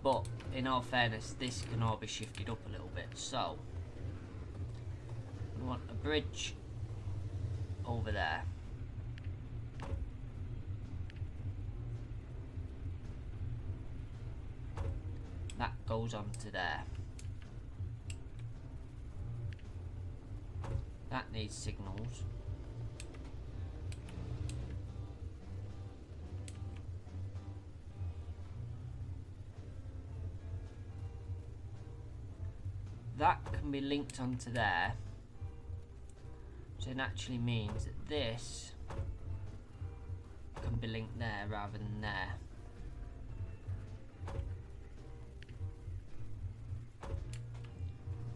But in all fairness, this can all be shifted up a little bit. So we want a bridge over there. That goes on to there. That needs signals. That can be linked onto there, so it actually means that this can be linked there rather than there.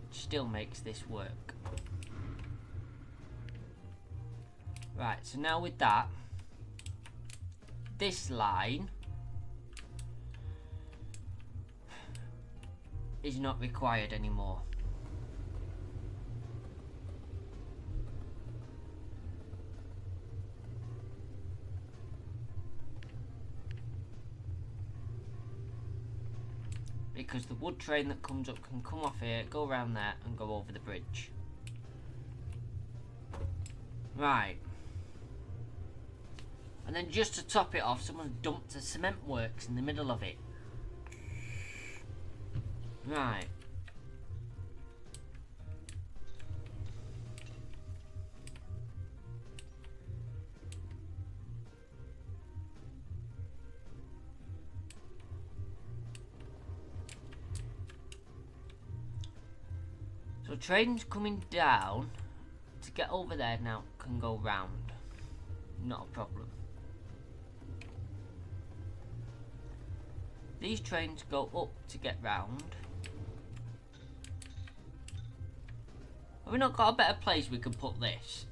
Which still makes this work. Right, so now with that, this line is not required anymore. Because the wood train that comes up can come off here, go around there and go over the bridge. Right. And then just to top it off, someone dumped a cement works in the middle of it. Right. So trains coming down to get over there now can go round. Not a problem. These trains go up to get round. Have we not got a better place we can put this?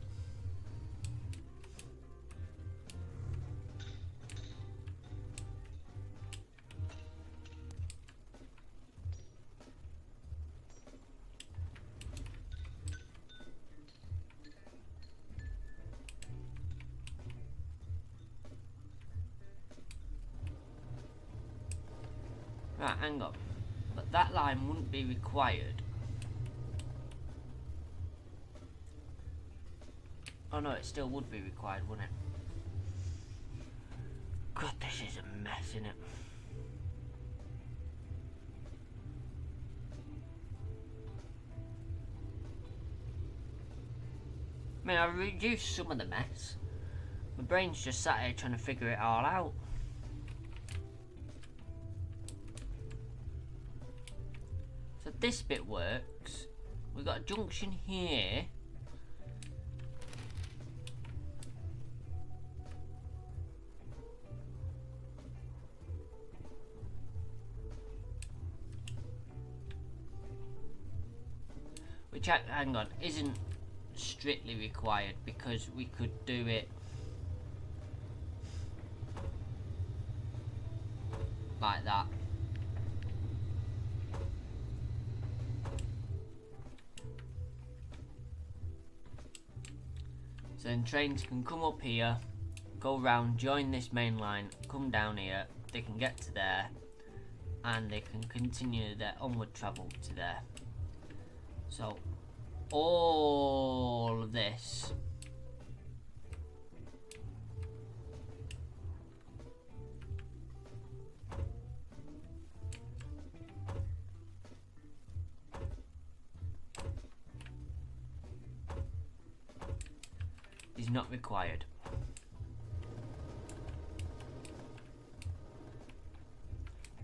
Right, hang on. But that line wouldn't be required. Oh no, it still would be required, wouldn't it? God, this is a mess, isn't it? I mean, I reduced some of the mess. My brain's just sat here trying to figure it all out. So this bit works. We've got a junction here. Which, hang on, isn't strictly required because we could do it like that. So then trains can come up here, go round, join this main line, come down here, they can get to there, and they can continue their onward travel to there. So all of this is not required.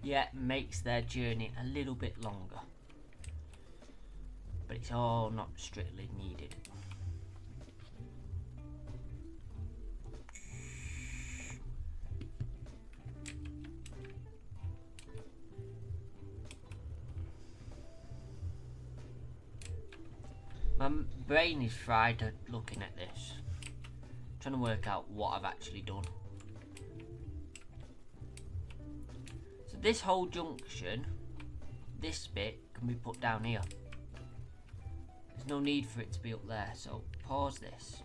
Yet makes their journey a little bit longer. But it's all not strictly needed. My brain is fried looking at this, trying to work out what I've actually done. So this whole junction, this bit can be put down here. There's no need for it to be up there, so pause this.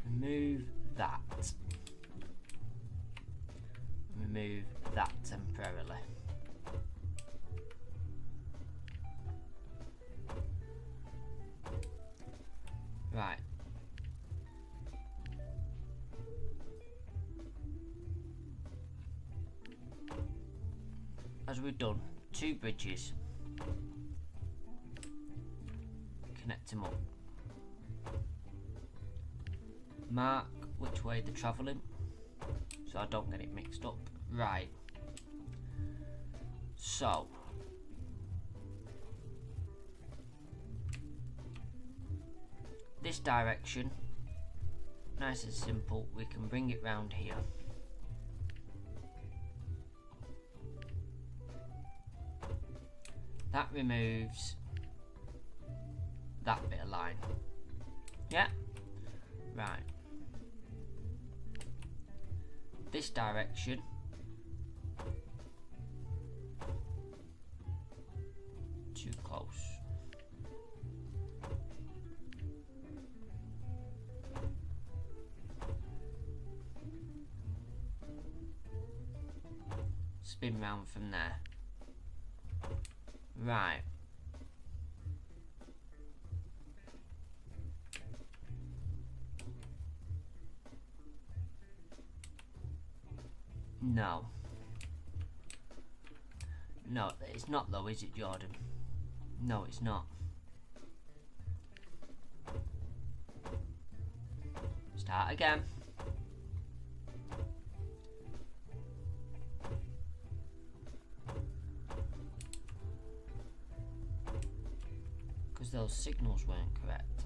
Remove that. Remove that temporarily. Right. As we've done, 2 bridges. Connect them up. Mark which way they're travelling, so I don't get it mixed up. Right. So this direction, nice and simple, we can bring it round here. That removes that bit of line. Yeah? Right. This direction. Too close. Spin round from there. Right. No. No, it's not though, is it, Jordan? No, it's not. Start again. Because those signals weren't correct.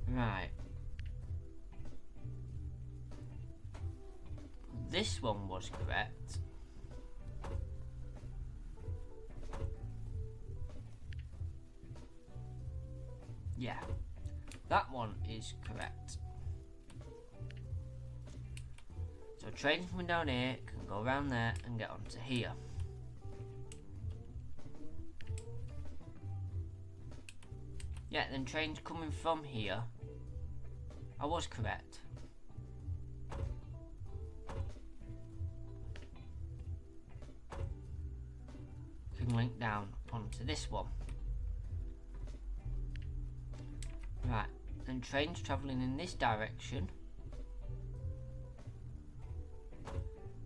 Right. This one was correct. Yeah, that one is correct. So trains coming down here can go around there and get onto here. Yeah, then trains coming from here. I was correct. Can link down onto this one. Right, and trains travelling in this direction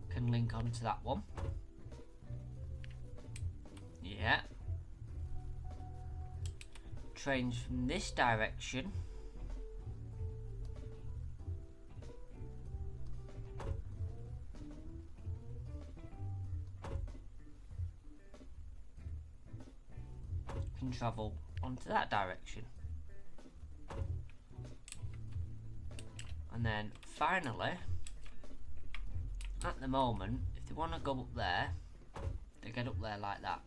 can link onto that one. Yeah. Trains from this direction can travel onto that direction. And then finally, at the moment, if they want to go up there, they get up there like that.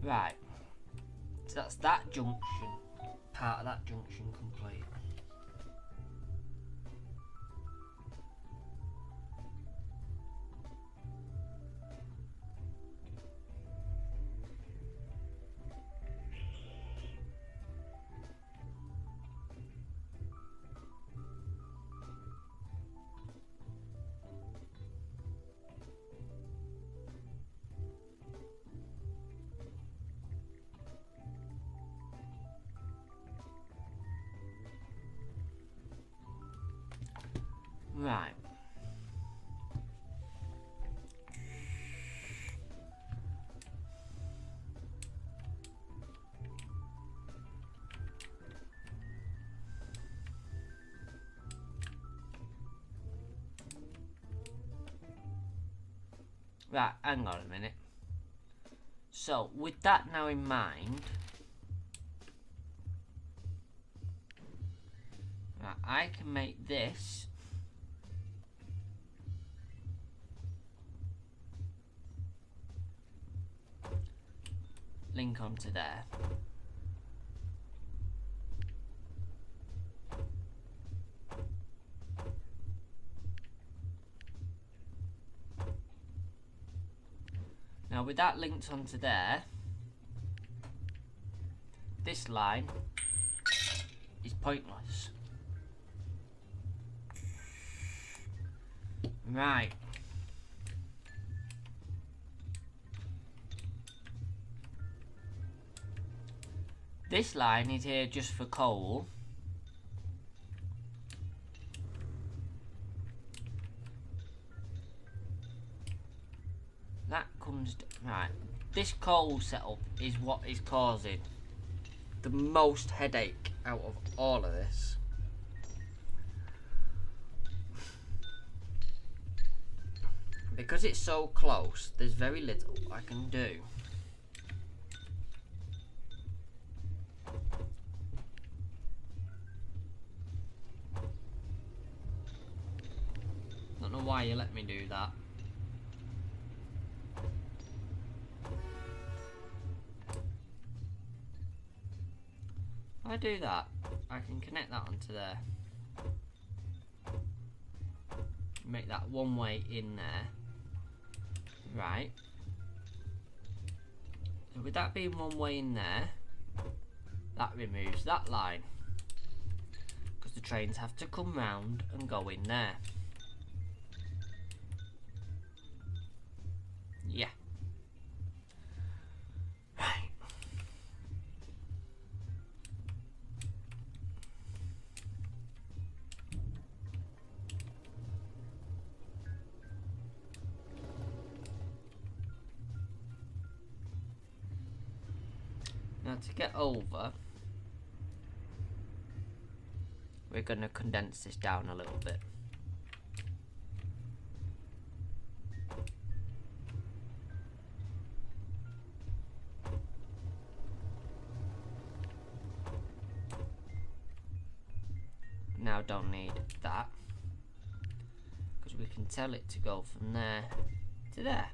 Right, so that's that junction, part of that junction complete. Right. Right, hang on a minute. So, with that now in mind, right, I can make this link onto there. Now with that linked onto there, this line is pointless. Right. This line is here just for coal. That comes... right. This coal setup is what is causing the most headache out of all of this. Because it's so close, there's very little I can do. Don't know why you let me do that. If I do that, I can connect that onto there. Make that one way in there. Right. So with that being one way in there, that removes that line. Because the trains have to come round and go in there. Yeah. Right. Now to get over, we're going to condense this down a little bit. Now don't need that, because we can tell it to go from there to there.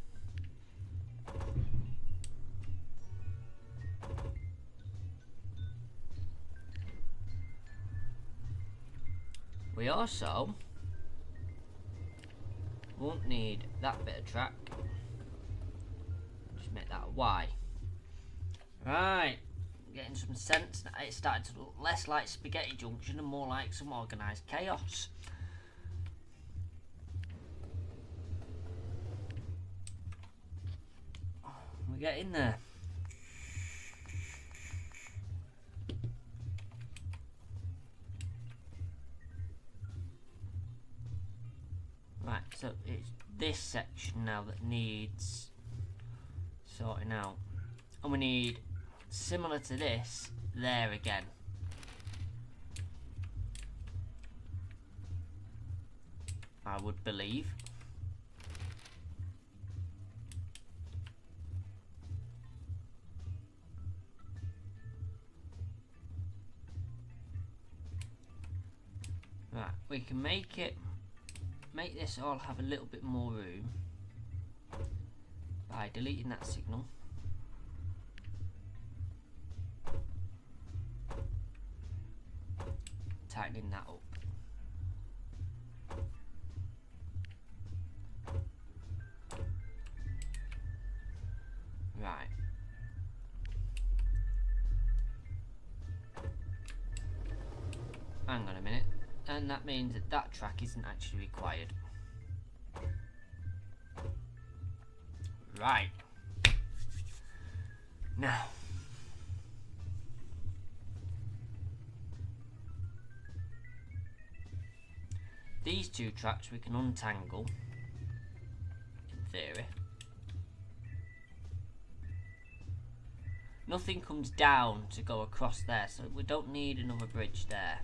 We also won't need that bit of track. Just make that a Y. Right. Getting some sense. It's starting to look less like Spaghetti Junction and more like some organised chaos. We're getting there. Right, so it's this section now that needs sorting out. And we need, similar to this, there again. I would believe. Right, we can make this all have a little bit more room by deleting that signal. Tightening that up. Right. Hang on a minute. And that means that that track isn't actually required. Right. Now. These two tracks we can untangle, in theory. Nothing comes down to go across there, so we don't need another bridge there.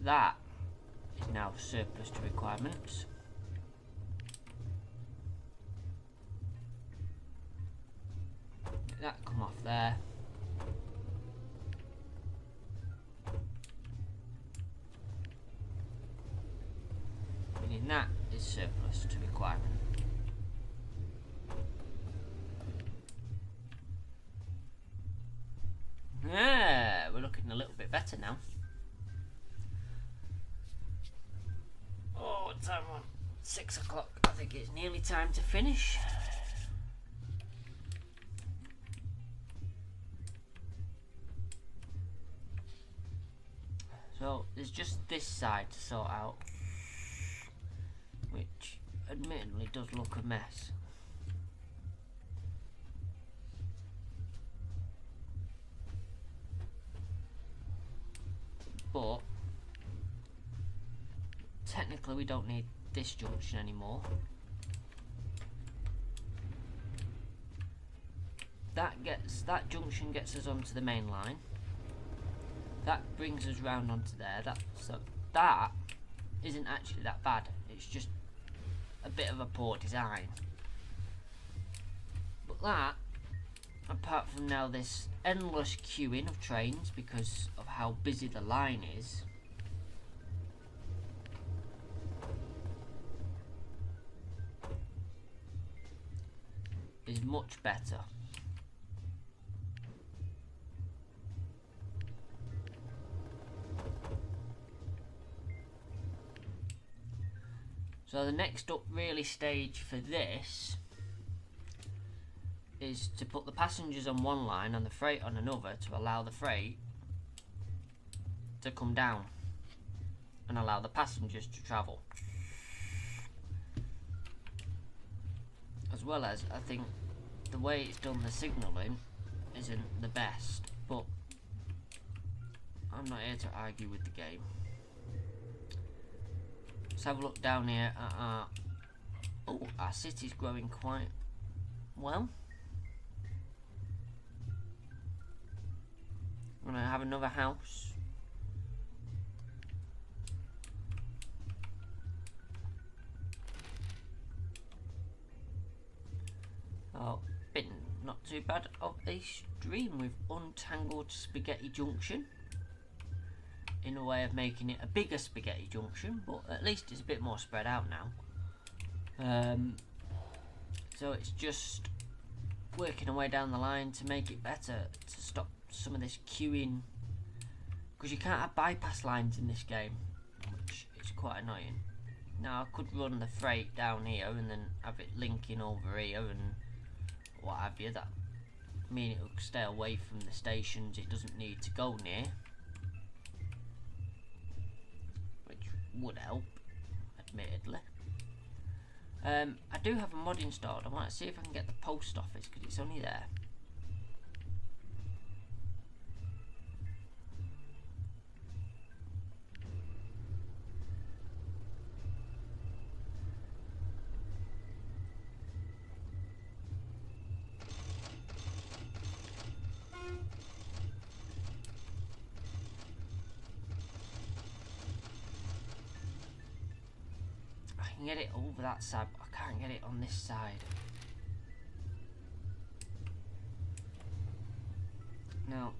That is now surplus to requirements. Let that come off there. Meaning that is surplus to requirement. Yeah, we're looking a little bit better now. Oh, what time on? 6 o'clock. I think it's nearly time to finish. So there's just this side to sort out, which admittedly does look a mess. But technically we don't need this junction anymore. That junction gets us onto the main line. That brings us round onto there. So that isn't actually that bad. It's just a bit of a poor design. But that apart from now this endless queuing of trains because of how busy the line is. Is much better. So the next up really stage for this is to put the passengers on one line and the freight on another to allow the freight to come down and allow the passengers to travel. As well as, I think the way it's done the signalling isn't the best, but I'm not here to argue with the game. Let's have a look down here at our city's growing quite well. I'm gonna have another house. Oh, been not too bad of a stream with Untangled Spaghetti Junction. In a way of making it a bigger spaghetti junction, but at least it's a bit more spread out now. So it's just working our way down the line to make it better, to stop some of this queuing, because you can't have bypass lines in this game, which is quite annoying. Now I could run the freight down here and then have it linking over here and what have you. That mean it will stay away from the stations it doesn't need to go near, would help, admittedly. I do have a mod installed. I might see if I can get the post office because it's only there. I can get it over that side, but I can't get it on this side. Now,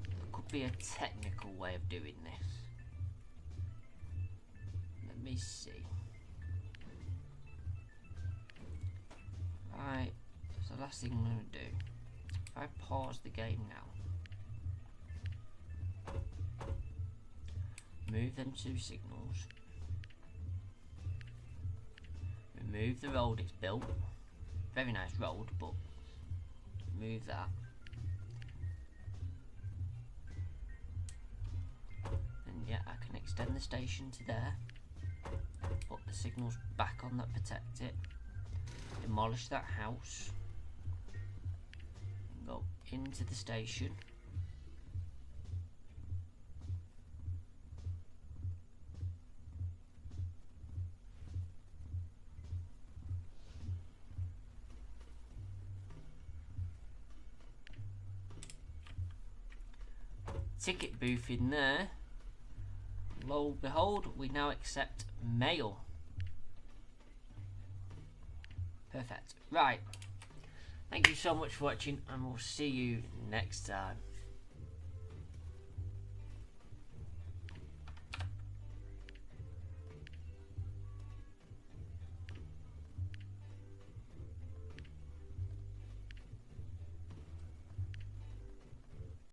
there could be a technical way of doing this. Let me see. Right, so the last thing I'm going to do, if I pause the game now, move them two signals, remove the road it's built, very nice road, but move that, and yeah, I can extend the station to there, put the signals back on that protect it, demolish that house, and go into the station. Ticket booth in there. Lo and behold, we now accept mail. Perfect. Right. Thank you so much for watching, and we'll see you next time.